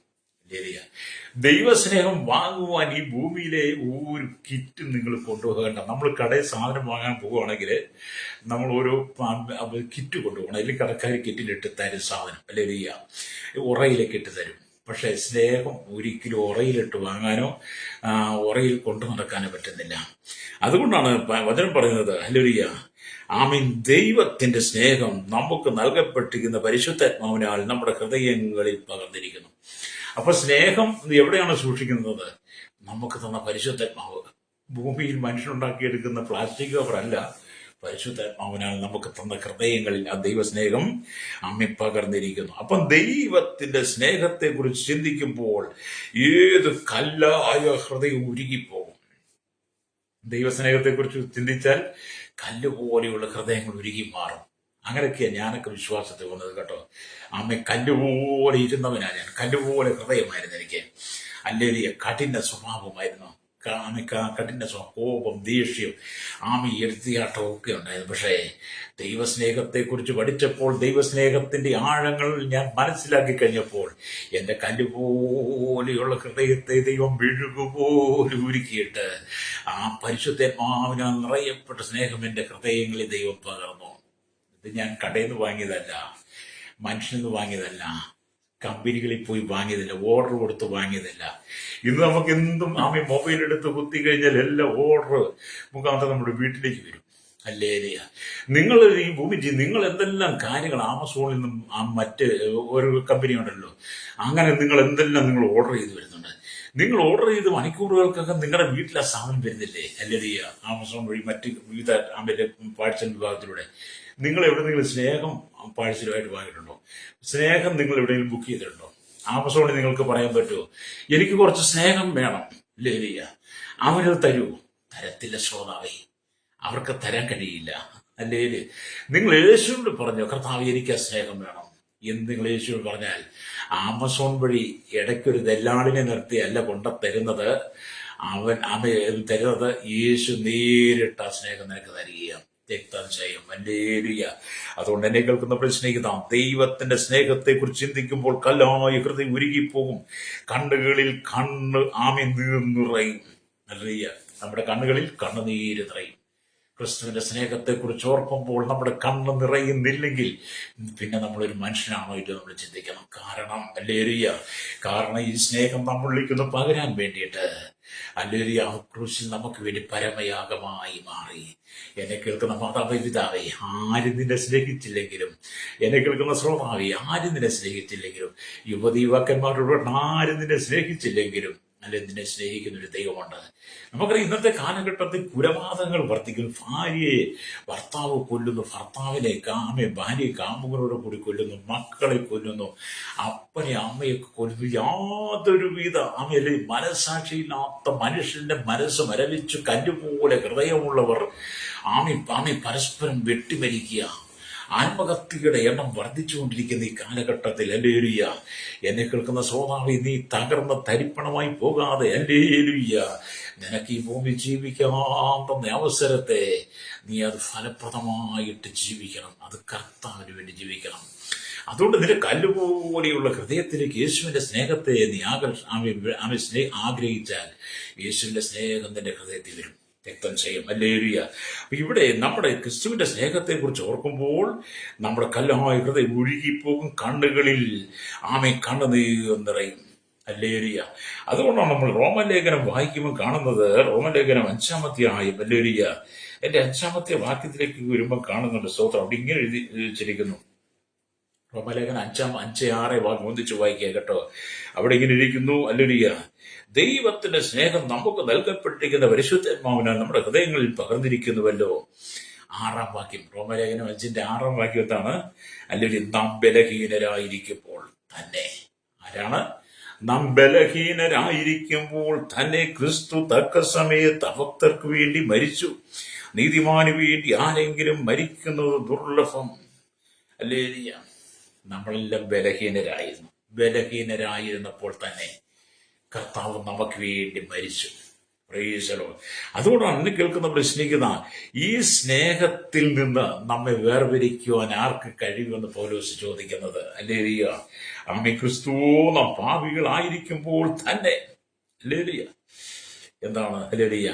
ദൈവസ്നേഹം വാങ്ങുവാൻ ഈ ഭൂമിയിലെ ഒരു കിറ്റ് നിങ്ങൾ കൊണ്ടുപോകേണ്ട. നമ്മൾ കടയിൽ സാധനം വാങ്ങാൻ പോവുകയാണെങ്കിൽ നമ്മൾ ഓരോ കിറ്റ് കൊണ്ടുപോകണം. അല്ലെങ്കിൽ കടക്കാർ കിറ്റിലിട്ട് തരും സാധനം, അല്ലെങ്കിൽ ഉറയിലേക്ക് ഇട്ട് തരും. പക്ഷെ സ്നേഹം ഒരിക്കലും ഉറയിലിട്ട് വാങ്ങാനോ ഉറയിൽ കൊണ്ടു നടക്കാനോ പറ്റുന്നില്ല. അതുകൊണ്ടാണ് വചനം പറയുന്നത്, ഹല്ലേലൂയ, ദൈവത്തിന്റെ സ്നേഹം നമുക്ക് നൽകപ്പെട്ടിരിക്കുന്ന പരിശുദ്ധാത്മാവിനാൽ നമ്മുടെ ഹൃദയങ്ങളിൽ പകർന്നിരിക്കുന്നു. അപ്പൊ സ്നേഹം എവിടെയാണ് സൂക്ഷിക്കുന്നത്? നമുക്ക് തന്ന പരിശുദ്ധാത്മാവ്. ഭൂമിയിൽ മനുഷ്യനുണ്ടാക്കിയെടുക്കുന്ന പ്ലാസ്റ്റിക് കവറല്ല, പരിശുദ്ധാത്മാവിനാൽ നമുക്ക് തന്ന ഹൃദയങ്ങളിൽ ആ ദൈവസ്നേഹം പകർന്നിരിക്കുന്നു. അപ്പം ദൈവത്തിന്റെ സ്നേഹത്തെ കുറിച്ച് ചിന്തിക്കുമ്പോൾ ഏത് കല്ലായ ഹൃദയം ഉരുകിപ്പോകും. ദൈവസ്നേഹത്തെ കുറിച്ച് ചിന്തിച്ചാൽ കല്ലുപോലെയുള്ള ഹൃദയങ്ങൾ ഉരുകി മാറും. അങ്ങനെയൊക്കെയാണ് ഞാനൊക്കെ വിശ്വാസത്തിൽ വന്നത് കേട്ടോ. കല്ലുപോലെ ഇരുന്നവനാ ഞാൻ. കല്ലുപോലെ ഹൃദയമായിരുന്നു എനിക്ക്. അല്ലെങ്കിൽ കഠിന സ്വഭാവമായിരുന്നു. കഠിന കോപം, ദേഷ്യം, എടുത്തിയാട്ടവും ഒക്കെ ഉണ്ടായിരുന്നു. പക്ഷേ ദൈവസ്നേഹത്തെക്കുറിച്ച് പഠിച്ചപ്പോൾ, ദൈവസ്നേഹത്തിന്റെ ആഴങ്ങൾ ഞാൻ മനസ്സിലാക്കി കഴിഞ്ഞപ്പോൾ എൻ്റെ കല്ലുപോലെയുള്ള ഹൃദയത്തെ ദൈവം മെഴുകുപോലെ ഉരുക്കിയിട്ട് ആ പരിശുദ്ധാത്മാവിനാൽ നിറയപ്പെട്ട സ്നേഹം എൻ്റെ ഹൃദയങ്ങളിൽ ദൈവം പകർന്നു. ഇത് ഞാൻ കടയിൽ നിന്ന് വാങ്ങിയതല്ല, മനുഷ്യനിൽ നിന്ന് വാങ്ങിയതല്ല, കമ്പനികളിൽ പോയി വാങ്ങിയതില്ല, ഓർഡർ കൊടുത്ത് വാങ്ങിയതില്ല. ഇന്ന് നമുക്ക് എന്തും മൊബൈൽ എടുത്ത് കുത്തി കഴിഞ്ഞാൽ എല്ലാം ഓർഡർ മുഖാന്തരം നമ്മുടെ വീട്ടിലേക്ക് വരും. ഹല്ലേലൂയ. നിങ്ങൾ ഈ ഭൂമി നിങ്ങൾ എന്തെല്ലാം കാര്യങ്ങൾ ആമസോണിൽ നിന്നും മറ്റ് ഒരു കമ്പനി ഉണ്ടല്ലോ, അങ്ങനെ നിങ്ങൾ എന്തെല്ലാം നിങ്ങൾ ഓർഡർ ചെയ്ത് വരുന്നുണ്ട്. നിങ്ങൾ ഓർഡർ ചെയ്ത് മണിക്കൂറുകൾക്കൊക്കെ നിങ്ങളുടെ വീട്ടിൽ ആ സാധനം വരുന്നില്ലേ? ഹല്ലേലൂയ. ആമസോൺ വഴി മറ്റ് വിവിധ പാഴ്സൽ വിഭാഗത്തിലൂടെ നിങ്ങൾ എവിടെയെങ്കിലും സ്നേഹം പാഴ്സലുമായിട്ട് വാങ്ങിയിട്ടുണ്ടോ? സ്നേഹം നിങ്ങൾ എവിടെയെങ്കിലും ബുക്ക് ചെയ്തിട്ടുണ്ടോ? ആമസോണിൽ നിങ്ങൾക്ക് പറയാൻ പറ്റുമോ, എനിക്ക് കുറച്ച് സ്നേഹം വേണം, ഹല്ലേലൂയ, അവരത് തരൂ? തരത്തില്ല ശ്രോതാവേ, അവർക്ക് തരാൻ കഴിയില്ല. അല്ലെങ്കിൽ നിങ്ങൾ യേശുവിനോട് പറഞ്ഞോ, കർത്താവ് എനിക്ക് ആ സ്നേഹം വേണം എന്ന് നിങ്ങൾ യേശുവിനോട് പറഞ്ഞാൽ, ആമസോൺ വഴി ഇടയ്ക്കൊരു ദല്ലാളിനെ നിർത്തി അല്ല കൊണ്ട തരുന്നത്, അവൻ തരുന്നത് യേശു നേരിട്ട് ആ സ്നേഹം നിനക്ക് തരികയാണ്. രക്തം ഹല്ലേലൂയ. അതുകൊണ്ട് എന്നെ കേൾക്കുന്ന സ്നേഹിത, ദൈവത്തിന്റെ സ്നേഹത്തെ കുറിച്ച് ചിന്തിക്കുമ്പോൾ കല്ലായ ഹൃദയം ഉരുകിപ്പോകും. കണ്ണുകളിൽ നിറയും. ഹല്ലേലൂയ. നമ്മുടെ കണ്ണുകളിൽ കണ്ണുനീര് നിറയും. ക്രിസ്തുവിന്റെ സ്നേഹത്തെ കുറിച്ച് ഓർക്കുമ്പോൾ നമ്മുടെ കണ്ണ് നിറയുന്നില്ലെങ്കിൽ പിന്നെ നമ്മളൊരു മനുഷ്യനാണോ ഇല്ല നമ്മൾ ചിന്തിക്കണം. കാരണം ഈ സ്നേഹം നമ്മളിലേക്കൊന്ന് പകരാൻ വേണ്ടിയിട്ട് ഹല്ലേലൂയ ക്രൂശിൽ നമുക്ക് വേണ്ടി പരമയാഗമായി മാറി. എന്നെ കേൾക്കുന്ന മാതാവേ, പിതാവേ, ആരും നിന്നെ സ്നേഹിച്ചില്ലെങ്കിലും, എന്നെ കേൾക്കുന്ന ശ്രോതാവേ, ആരും നിന്നെ സ്നേഹിച്ചില്ലെങ്കിലും, യുവതി യുവാക്കന്മാരോട് ആരും നിന്നെ സ്നേഹിച്ചില്ലെങ്കിലും, അല്ലെ നിന്നെ സ്നേഹിക്കുന്ന ഒരു ദൈവമുണ്ട്. നമുക്കറിയാം, ഇന്നത്തെ കാലഘട്ടത്തിൽ കുലപാതകങ്ങൾ വർദ്ധിക്കുന്നു. ഭാര്യയെ ഭർത്താവ് കൊല്ലുന്നു, ഭർത്താവിനെ ഭാര്യയെ കാമുകനോട് കൂടി കൊല്ലുന്നു, മക്കളെ കൊല്ലുന്നു, അപ്പനെ അമ്മയൊക്കെ കൊല്ലുന്നു. യാതൊരുവിധ മനസാക്ഷിയില്ലാത്ത മനുഷ്യന്റെ മനസ്സ് മരവിച്ചു കല്ലുപോലെ ഹൃദയമുള്ളവർ പരസ്പരം വെട്ടിമരിക്കുക. ആത്മഹത്യയുടെ എണ്ണം വർദ്ധിച്ചുകൊണ്ടിരിക്കുന്ന ഈ കാലഘട്ടത്തിൽ ഹല്ലേലൂയ, എന്നെ കേൾക്കുന്ന ശ്രോതാവേ, നീ തകർന്ന തരിപ്പണമായി പോകാതെ ഹല്ലേലൂയ, നിനക്ക് ഈ ഭൂമി ജീവിക്കാവുന്ന അവസരത്തെ നീ അത് ഫലപ്രദമായിട്ട് ജീവിക്കണം. അത് കർത്താവിന് വേണ്ടി ജീവിക്കണം. അതുകൊണ്ട് നിന്റെ കല്ലുപോലെയുള്ള ഹൃദയത്തിലേക്ക് യേശുവിന്റെ സ്നേഹത്തെ നീ ആഗ്രഹിച്ചാൽ യേശുവിന്റെ സ്നേഹം നിന്റെ ഹൃദയത്തിൽ വരും. രക്തം ഹല്ലേലൂയ. ഇവിടെ നമ്മുടെ ക്രിസ്തുവിന്റെ സ്നേഹത്തെ കുറിച്ച് ഓർക്കുമ്പോൾ നമ്മുടെ കല്ലായ ഹൃദയം ഒഴുകിപ്പോകും. കണ്ണുകളിൽ കണ്ണുനീർ നിറയും. ഹല്ലേലൂയ. അതുകൊണ്ടാണ് നമ്മൾ റോമലേഖനം വായിക്കുമ്പോൾ കാണുന്നത്, റോമലേഖനം 5-ാം ഹല്ലേലൂയ എന്റെ 5-ാമത്തെ വാക്യത്തിലേക്ക് വരുമ്പോൾ കാണുന്നുണ്ട്. സ്തോത്രം. അവിടെ ഇങ്ങനെ എഴുതി വെച്ചിരിക്കുന്നു. റോമലേഖനം 5:6 വാക്യം ഒന്നിച്ച് വായിക്കുക കേട്ടോ. അവിടെ ഇങ്ങനെ ഇരിക്കുന്നു, ഹല്ലേലൂയ, ദൈവത്തിന്റെ സ്നേഹം നമുക്ക് നൽകപ്പെട്ടിരിക്കുന്ന പരിശുദ്ധാത്മാവിനാൽ നമ്മുടെ ഹൃദയങ്ങളിൽ പകർന്നിരിക്കുന്നുവല്ലോ. 6-ാം വാക്യം, റോമലേഖനം 5:6 വാക്യം എന്താണ്? അല്ലെങ്കിൽ നാം ബലഹീനരായിരിക്കുമ്പോൾ തന്നെ, ആരാണ്? നാം ബലഹീനരായിരിക്കുമ്പോൾ തന്നെ ക്രിസ്തു തക്ക സമയത്ത് അഭക്തർക്ക് വേണ്ടി മരിച്ചു. നീതിമാന് വേണ്ടി ആരെങ്കിലും മരിക്കുന്നത് ദുർലഭം. ഹല്ലേലൂയ. നമ്മളെല്ലാം ബലഹീനരായിരുന്നപ്പോൾ തന്നെ കർത്താവ് നമുക്ക് വേണ്ടി മരിച്ചു. അതുകൊണ്ടാണ് അന്ന് കേൾക്കുന്ന പ്രശ്നിക്കുന്ന ഈ സ്നേഹത്തിൽ നിന്ന് നമ്മെ വേർതിരിക്കുവാൻ ആർക്ക് കഴിയുമെന്ന് പൗലോസ് ചോദിക്കുന്നത്. ഹല്ലേലൂയ. ക്രിസ്തുവോ നാം പാപികളായിരിക്കുമ്പോൾ തന്നെ, ഹല്ലേലൂയ, എന്താണ്? ഹല്ലേലൂയ.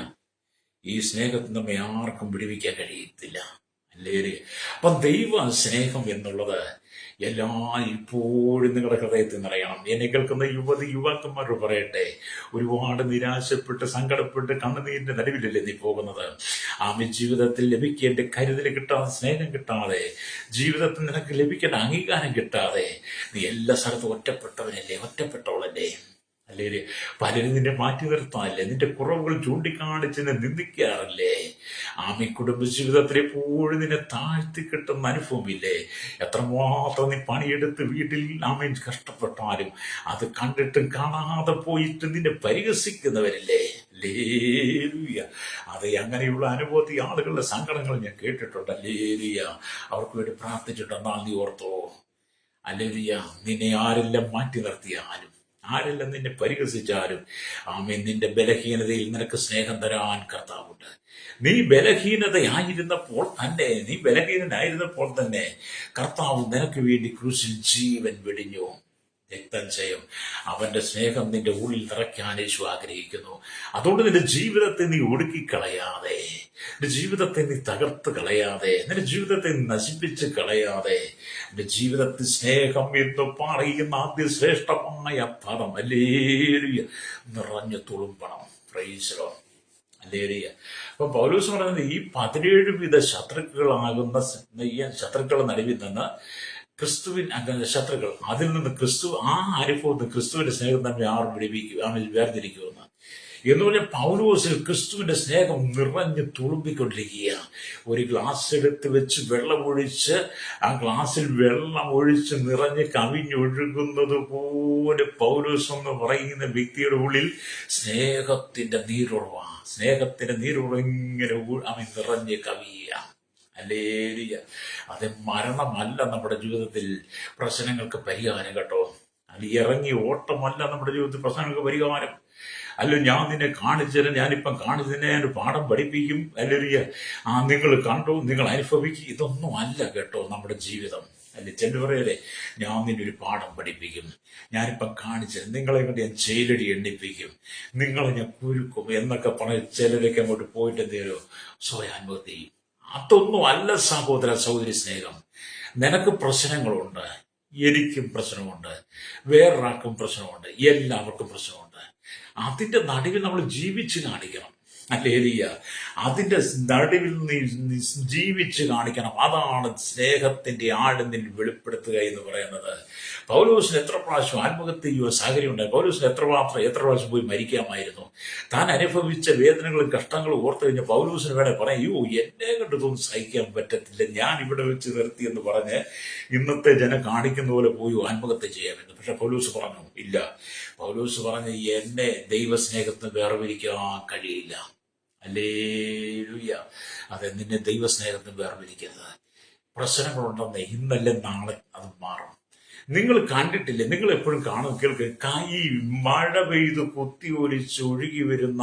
ഈ സ്നേഹത്തിൽ നമ്മെ ആർക്കും വിടുവിക്കാൻ കഴിയത്തില്ല. ഹല്ലേലൂയ. അപ്പം ദൈവ സ്നേഹം എന്നുള്ളത് ഇപ്പോഴും നിങ്ങളുടെ ഹൃദയത്തിൽ നിറയണം. എന്നെ കേൾക്കുന്ന യുവാക്കന്മാരോട് പറയട്ടെ, ഒരുപാട് നിരാശപ്പെട്ട് സങ്കടപ്പെട്ട് കണ്ണുനീരിന്റെ നടുവിലല്ലേ നീ പോകുന്നത്? ജീവിതത്തിൽ ലഭിക്കേണ്ട കരുതൽ കിട്ടാതെ, സ്നേഹം കിട്ടാതെ, ജീവിതത്തിൽ നിനക്ക് ലഭിക്കേണ്ട അംഗീകാരം കിട്ടാതെ നീ എല്ലാ സ്ഥലത്തും ഒറ്റപ്പെട്ടവളല്ലേ? അല്ലേ? പലരും നിന്നെ മാറ്റി നിർത്താനല്ലേ? നിന്റെ കുറവുകൾ ചൂണ്ടിക്കാണിച്ച് നിന്ദിക്കാറല്ലേ? കുടുംബജീവിതത്തിൽ എപ്പോഴും നിന്നെ താഴ്ത്തി കിട്ടുന്ന അനുഭവമില്ലേ? എത്രമാത്രം നീ പണിയെടുത്ത് വീട്ടിൽ കഷ്ടപ്പെട്ടാലും അത് കണ്ടിട്ടും കാണാതെ പോയിട്ട് നിന്നെ പരിഹസിക്കുന്നവരല്ലേ? ഹല്ലേലൂയ. അതെ, അങ്ങനെയുള്ള അനുഭവത്തിൽ ആളുകളുടെ സങ്കടങ്ങൾ ഞാൻ കേട്ടിട്ടുണ്ട്. ഹല്ലേലൂയ. അവർക്ക് വേണ്ടി പ്രാർത്ഥിച്ചിട്ടുണ്ടെന്നാൽ നീ ഓർത്തോ. ഹല്ലേലൂയ. നിന്നെ ആരെല്ലാം മാറ്റി നിർത്തിയാലും, ആരെല്ലാം നിന്നെ പരിഹസിച്ചാലും, നിന്റെ ബലഹീനതയിൽ നിനക്ക് സ്നേഹം തരാൻ കർത്താവുണ്ട്. നീ ബലഹീനനായിരുന്നപ്പോൾ തന്നെ കർത്താവ് നിനക്ക് വേണ്ടി ക്രൂശിൽ ജീവൻ വെടിഞ്ഞു. രക്തം ചെയ്യും. അവന്റെ സ്നേഹം നിന്റെ ഉള്ളിൽ നിറയ്ക്കാൻ യേശു ആഗ്രഹിക്കുന്നു. അതുകൊണ്ട് നിന്റെ ജീവിതത്തെ നീ ഒടുക്കിക്കളയാതെ, നിന്റെ ജീവിതത്തെ നീ തകർത്ത് കളയാതെ, നിന്റെ ജീവിതത്തെ നശിപ്പിച്ച് കളയാതെ, നിന്റെ ജീവിതത്തിൽ സ്നേഹം എന്ന് പറയുന്ന അതിശ്രേഷ്ഠമായ പദം ഹല്ലേലൂയ നിറഞ്ഞു തുളുമ്പണം. Praise the Lord. ഹല്ലേലൂയ. അപ്പൊ പൗലോസ് പറയുന്നത് ഈ 17 വിധ ശത്രുക്കളാകുന്ന ശത്രുക്കളുടെ നടുവിൽ നിന്ന് ക്രിസ്തുവിൻ ശത്രുക്കൾ, അതിൽ നിന്ന് ക്രിസ്തു, ആ അനുഭവത്തിൽ ക്രിസ്തുവിന്റെ സ്നേഹം തന്നെ വേർതിരിക്കുമെന്ന് എന്ന് പറഞ്ഞാൽ പൗലോസിൽ ക്രിസ്തുവിന്റെ സ്നേഹം നിറഞ്ഞ് തുളുമ്പിക്കൊണ്ടിരിക്കുക. ഒരു ഗ്ലാസ് എടുത്ത് വെച്ച് വെള്ളമൊഴിച്ച് ആ ഗ്ലാസ്സിൽ വെള്ളം ഒഴിച്ച് നിറഞ്ഞ് കവിഞ്ഞൊഴുകുന്നത് പോലെ പൗലോസ് എന്ന് പറയുന്ന വ്യക്തിയുടെ ഉള്ളിൽ സ്നേഹത്തിന്റെ നീരുറവ ഇങ്ങനെ അവൻ നിറഞ്ഞ് കവിയുക. ഹല്ലേലൂയ. അത് മരണമല്ല നമ്മുടെ ജീവിതത്തിൽ പ്രശ്നങ്ങൾക്ക് പരിഹാരം കേട്ടോ. അത് ഇറങ്ങി ഓട്ടമല്ല നമ്മുടെ ജീവിതത്തിൽ പ്രശ്നങ്ങൾക്ക് പരിഹാരം. അല്ല, ഞാൻ നിന്നെ കാണിച്ചുതരാം, ഞാനിപ്പം കാണിച്ചതിനെ ഞാൻ പാഠം പഠിപ്പിക്കും, ഹല്ലേലൂയ, നിങ്ങൾ കണ്ടു, നിങ്ങൾ അനുഭവിക്കും. ഇതൊന്നും അല്ല കേട്ടോ നമ്മുടെ ജീവിതം. അല്ലെ, ചെല്ലു പറയല്ലേ, ഞാൻ നിന്നെ ഒരു പാഠം പഠിപ്പിക്കും, ഞാനിപ്പം കാണിച്ചത്, നിങ്ങളെ കൊണ്ട് ഞാൻ ജയിലടി എണ്ണിപ്പിക്കും, നിങ്ങളെ ഞാൻ കുരുക്കും എന്നൊക്കെ പറഞ്ഞ് ചിലരൊക്കെ അങ്ങോട്ട് പോയിട്ട് എന്തേലും സ്വയാത്മഹത്യ ചെയ്യും. അതൊന്നും അല്ല സഹോദരി സ്നേഹം. നിനക്ക് പ്രശ്നങ്ങളുണ്ട്, എനിക്കും പ്രശ്നമുണ്ട്, വേറൊരാൾക്കും പ്രശ്നമുണ്ട്, എല്ലാവർക്കും പ്രശ്നമുണ്ട്. അതിന്റെ നടുവിൽ നമ്മൾ ജീവിച്ച് കാണിക്കണം. ഹല്ലേലൂയ. അതിന്റെ നടുവിൽ നീ ജീവിച്ച് കാണിക്കണം. അതാണ് സ്നേഹത്തിന്റെ ആഴത്തിൽ വെളിപ്പെടുത്തുക എന്ന് പറയുന്നത്. പൗലോസിന് എത്ര പ്രാവശ്യം ആത്മഹത്യ ചെയ്യുവാൻ സാഹചര്യം ഉണ്ടായി. പൗലോസിന് എത്ര പ്രാവശ്യം പോയി മരിക്കാമായിരുന്നു. താൻ അനുഭവിച്ച വേദനകളും കഷ്ടങ്ങളും ഓർത്തു കഴിഞ്ഞ പൗലോസിന് വേണേ പറയാം, എന്നെ കൊണ്ട് ഇതൊന്നും സഹിക്കാൻ പറ്റത്തില്ല, ഞാൻ ഇവിടെ വെച്ച് നിർത്തി എന്ന് പറഞ്ഞ് ഇന്നത്തെ ജനം കാണിക്കുന്ന പോലെ പോയി ആത്മഹത്യ ചെയ്യാമെന്ന്. പക്ഷെ പൗലോസ് പറഞ്ഞു ഇല്ല. പൗലോസ് പറഞ്ഞ് എന്നെ ദൈവസ്നേഹത്തിന് വേർതിരിക്കാൻ കഴിയില്ല. ഹല്ലേലൂയ. അതെ, നിന്നെ ദൈവസ്നേഹത്തിന് വേർതിരിക്കരുത്. പ്രശ്നങ്ങളുണ്ടെന്നേ ഇന്നല്ലേ നാളെ അത് മാറും. നിങ്ങൾ കണ്ടിട്ടില്ലേ, നിങ്ങൾ എപ്പോഴും കാണും കേൾക്കും, ഈ മഴ പെയ്ത് കുത്തി ഒലിച്ച് ഒഴുകി വരുന്ന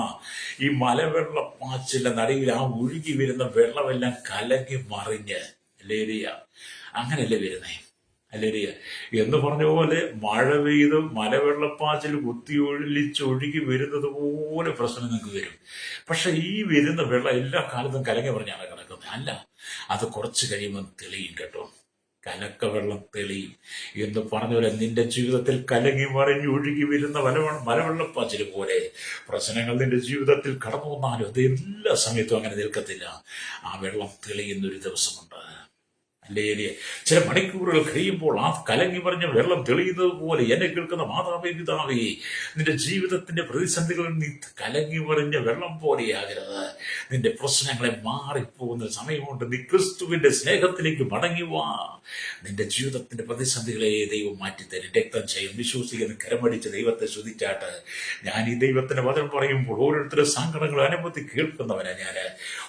ഈ മലവെള്ളപ്പാച്ചിന്റെ നടുവിൽ ആ ഒഴുകി വരുന്ന വെള്ളമെല്ലാം കലങ്ങി മറിഞ്ഞ്, ഹല്ലേലൂയ, അങ്ങനെയല്ലേ വരുന്നേ. ഹല്ലേലൂയ. എന്ന് പറഞ്ഞ പോലെ മഴ പെയ്ത് മലവെള്ളപ്പാച്ചിൽ കുത്തി ഒഴിച്ച് ഒഴുകി വരുന്നത് പോലെ പ്രശ്നം നിങ്ങൾക്ക് വരും. പക്ഷെ ഈ വരുന്ന വെള്ളം എല്ലാ കാലത്തും കലങ്ങി പറഞ്ഞാണ് കിടക്കുന്നത്. അല്ല, അത് കുറച്ച് കഴിയുമ്പോൾ തെളിയും കേട്ടോ. കലക്ക വെള്ളം തെളിയും എന്ന് പറഞ്ഞ പോലെ നിന്റെ ജീവിതത്തിൽ കലങ്ങി മറിഞ്ഞ് ഒഴുകി വരുന്ന മലവെള്ളപ്പാച്ചിൽ പോലെ പ്രശ്നങ്ങൾ നിന്റെ ജീവിതത്തിൽ കടന്നു വന്നാലും അത് എല്ലാ സമയത്തും അങ്ങനെ നിൽക്കത്തില്ല. ആ വെള്ളം തെളിയുന്നൊരു ദിവസമുണ്ട്. ഹല്ലേലൂയ. ചില മണിക്കൂറുകൾ കഴിയുമ്പോൾ ആ കലങ്ങി മറിഞ്ഞ വെള്ളം തെളിയുന്നത് പോലെ എന്നെ കേൾക്കുന്ന മാതാവേ, പിതാവേ, നിന്റെ ജീവിതത്തിന്റെ പ്രതിസന്ധികളിൽ നീ കലങ്ങി മറിഞ്ഞ വെള്ളം പോലെയാകരുത്. നിന്റെ പ്രശ്നങ്ങളെ മാറിപ്പോകുന്ന സമയമുണ്ട്. നീ ക്രിസ്തുവിന്റെ സ്നേഹത്തിലേക്ക് മടങ്ങി വാ. നിന്റെ ജീവിതത്തിന്റെ പ്രതിസന്ധികളെ ദൈവം മാറ്റിത്തരും. രക്തം ചെയ്യും. വിശ്വസിക്കുന്ന കരമടിച്ച് ദൈവത്തെ സ്തുതിച്ചാട്ട്. ഞാൻ ഈ ദൈവത്തിന്റെ വചനം പറയുമ്പോൾ ഓരോരുത്തരും സങ്കടങ്ങൾ അനുഭവത്തിൽ കേൾക്കുന്നവനാ ഞാൻ.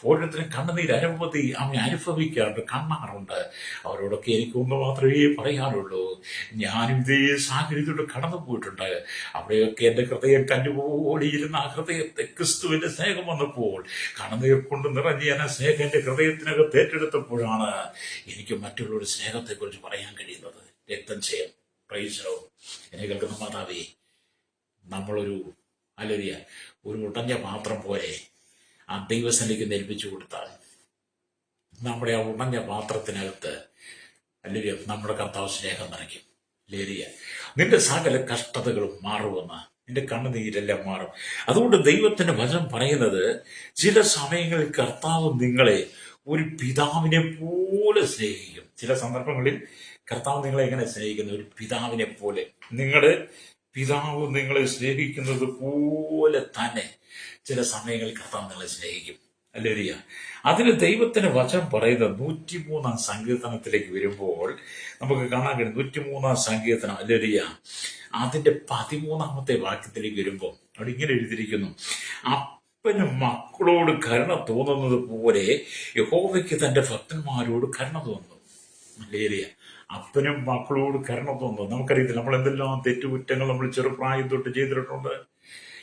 ഓരോരുത്തരും കണ്ണുനീർ അനുഭവത്തിൽ അവനെ അനുഭവിക്കാറുണ്ട്, കാണാറുണ്ട്. അവരോടൊക്കെ എനിക്കൊന്ന് മാത്രമേ പറയാനുള്ളൂ. ഞാനും ഇതേ സാഹചര്യത്തിലൂടെ കടന്നു പോയിട്ടുണ്ട്. അവിടെയൊക്കെ എന്റെ ഹൃദയം കണ്ടുപോലിയിരുന്ന ആ ഹൃദയത്തെ ക്രിസ്തുവിന്റെ സ്നേഹം വന്നപ്പോൾ കണ്ണുനീർ കൊണ്ട് നിറഞ്ഞ് ഞാൻ ആ സ്നേഹം എന്റെ ഹൃദയത്തിനകത്ത് ഏറ്റെടുത്തപ്പോഴാണ് എനിക്ക് മറ്റുള്ളവരുടെ സ്നേഹത്തെക്കുറിച്ച് പറയാൻ കഴിയുന്നത്. രക്തം ചെയ്യാം. Price the Lord. എന്നെ കേൾക്കുന്ന മാതാവേ, നമ്മളൊരു ഹല്ലേലൂയ ഒരു ഉടഞ്ഞ പാത്രം പോലെ ആ ദൈവസന്നിധിക്ക് ഏൽപ്പിച്ചു കൊടുത്താൽ നമ്മുടെ ആ ഉടഞ്ഞ പാത്രത്തിനകത്ത് ഹല്ലേലൂയ നമ്മുടെ കർത്താവ് സ്നേഹം നിറയ്ക്കും. ഹല്ലേലൂയ. നിന്റെ സകല കഷ്ടതകളും മാറുമെന്ന്, നിന്റെ കണ്ണുനീരെല്ലാം മാറും. അതുകൊണ്ട് ദൈവത്തിന്റെ വചനം പറയുന്നത്, ചില സമയങ്ങളിൽ കർത്താവ് നിങ്ങളെ ഒരു പിതാവിനെ പോലെ സ്നേഹിക്കും. ചില സന്ദർഭങ്ങളിൽ കർത്താവ് നിങ്ങളെ എങ്ങനെ സ്നേഹിക്കുന്നു? ഒരു പിതാവിനെ പോലെ. നിങ്ങളുടെ പിതാവ് നിങ്ങളെ സ്നേഹിക്കുന്നത് പോലെ തന്നെ ചില സമയങ്ങളിൽ കർത്താവ് നിങ്ങളെ സ്നേഹിക്കും. ഹല്ലേലൂയ. അതിന് ദൈവത്തിന്റെ വചനം പറയുന്നത് 103 സങ്കീർത്തനത്തിലേക്ക് വരുമ്പോൾ നമുക്ക് കാണാൻ കഴിയും. 103 സങ്കീർത്തനം, ഹല്ലേലൂയ, അതിന്റെ 13 വാക്യത്തിലേക്ക് വരുമ്പോൾ അവിടെ ഇങ്ങനെ എഴുതിയിരിക്കുന്നു, അപ്പന് മക്കളോട് കരുണ തോന്നുന്നത് പോലെ യഹോവയ്ക്ക് തന്റെ ഭക്തന്മാരോട് കരുണ തോന്നുന്നു. ഹല്ലേലൂയ. അപ്പനും മക്കളോട് കരുണ തോന്നുന്നു. നമുക്കറിയത്തില്ല, നമ്മൾ എന്തെല്ലാം തെറ്റുകുറ്റങ്ങൾ നമ്മൾ ചെറുപ്രായം തൊട്ട് ചെയ്തിട്ടുണ്ട്.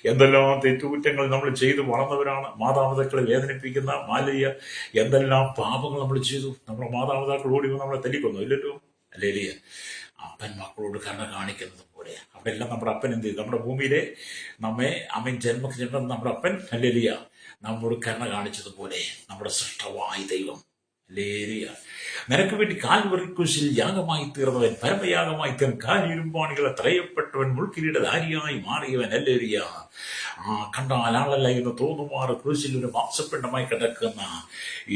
എന്തെല്ലാം തെറ്റുകുറ്റങ്ങൾ നമ്മൾ ചെയ്തു വളർന്നവരാണ്. മാതാപിതാക്കളെ വേദനിപ്പിക്കുന്ന മാലിയ എന്തെല്ലാം പാപങ്ങൾ നമ്മൾ ചെയ്തു. നമ്മുടെ മാതാപിതാക്കൾ ഓടി നമ്മളെ തല്ലിക്കൊന്നു, ഇല്ലല്ലോ. ഹല്ലേലൂയ. അപ്പൻ മക്കളോട് കരുണ കാണിക്കുന്നത് പോലെ അവിടെ എല്ലാം നമ്മുടെ അപ്പൻ എന്ത് ചെയ്തു? നമ്മുടെ ഭൂമിയിലെ നമ്മെ ജന്മം നമ്മുടെ അപ്പൻ ഹല്ലേലൂയ നമ്മോട് കരുണ കാണിച്ചതുപോലെ നമ്മുടെ സൃഷ്ടവായ ദൈവം ഹല്ലേലൂയ നിനക്ക് വേണ്ടി കാൽവറി കുരിശിൽ യാഗമായി തീർന്നവൻ, പരമയാഗമായി തീർന്ന കാലിരുമ്പാണികളെ തറയപ്പെട്ടവൻ, മുൾക്കിരീടധാരിയായി മാറിയവൻ ഹല്ലേലൂയ. കണ്ടാൽ ആളല്ല എന്ന് തോന്നുമാറ് കുരിശിൽ ഒരു മാംസപിണ്ഡമായി കിടക്കുന്ന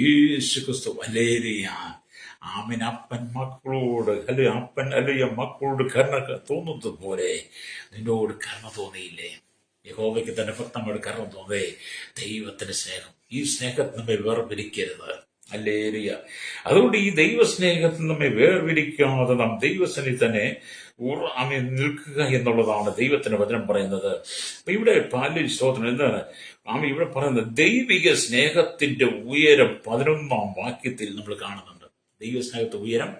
യേശു ക്രിസ്തു ഹല്ലേലൂയ. ആമേൻ. അപ്പൻ മക്കളോട് മക്കളോട് കരുണ തോന്നുന്നത് പോലെ നിന്നോട് കരുണ തോന്നിയില്ലേ? യഹോവയ്ക്ക് തന്റെ ഭക്തനോട് കരുണ തോന്നേ. ദൈവത്തിന്റെ സ്നേഹം, ഈ സ്നേഹത്തിൽ നമ്മെ വേർപിരിക്കരുത്. ഹല്ലേലൂയ. അതുകൊണ്ട് ഈ ദൈവസ്നേഹത്തിൽ നമ്മെ വേർപിരിക്കാതെ നാം ദൈവസന്നിധി തന്നെ നിൽക്കുക എന്നുള്ളതാണ് ദൈവത്തിന്റെ വചനം പറയുന്നത്. അപ്പൊ ഇവിടെ പല സ്തോത്രം എന്താണ് ഇവിടെ പറയുന്നത്? ദൈവിക സ്നേഹത്തിന്റെ ഉയരം 11-ാം വാക്യത്തിൽ നമ്മൾ കാണുന്നുണ്ട്. ദൈവസ്നേഹത്തെ ഉയരം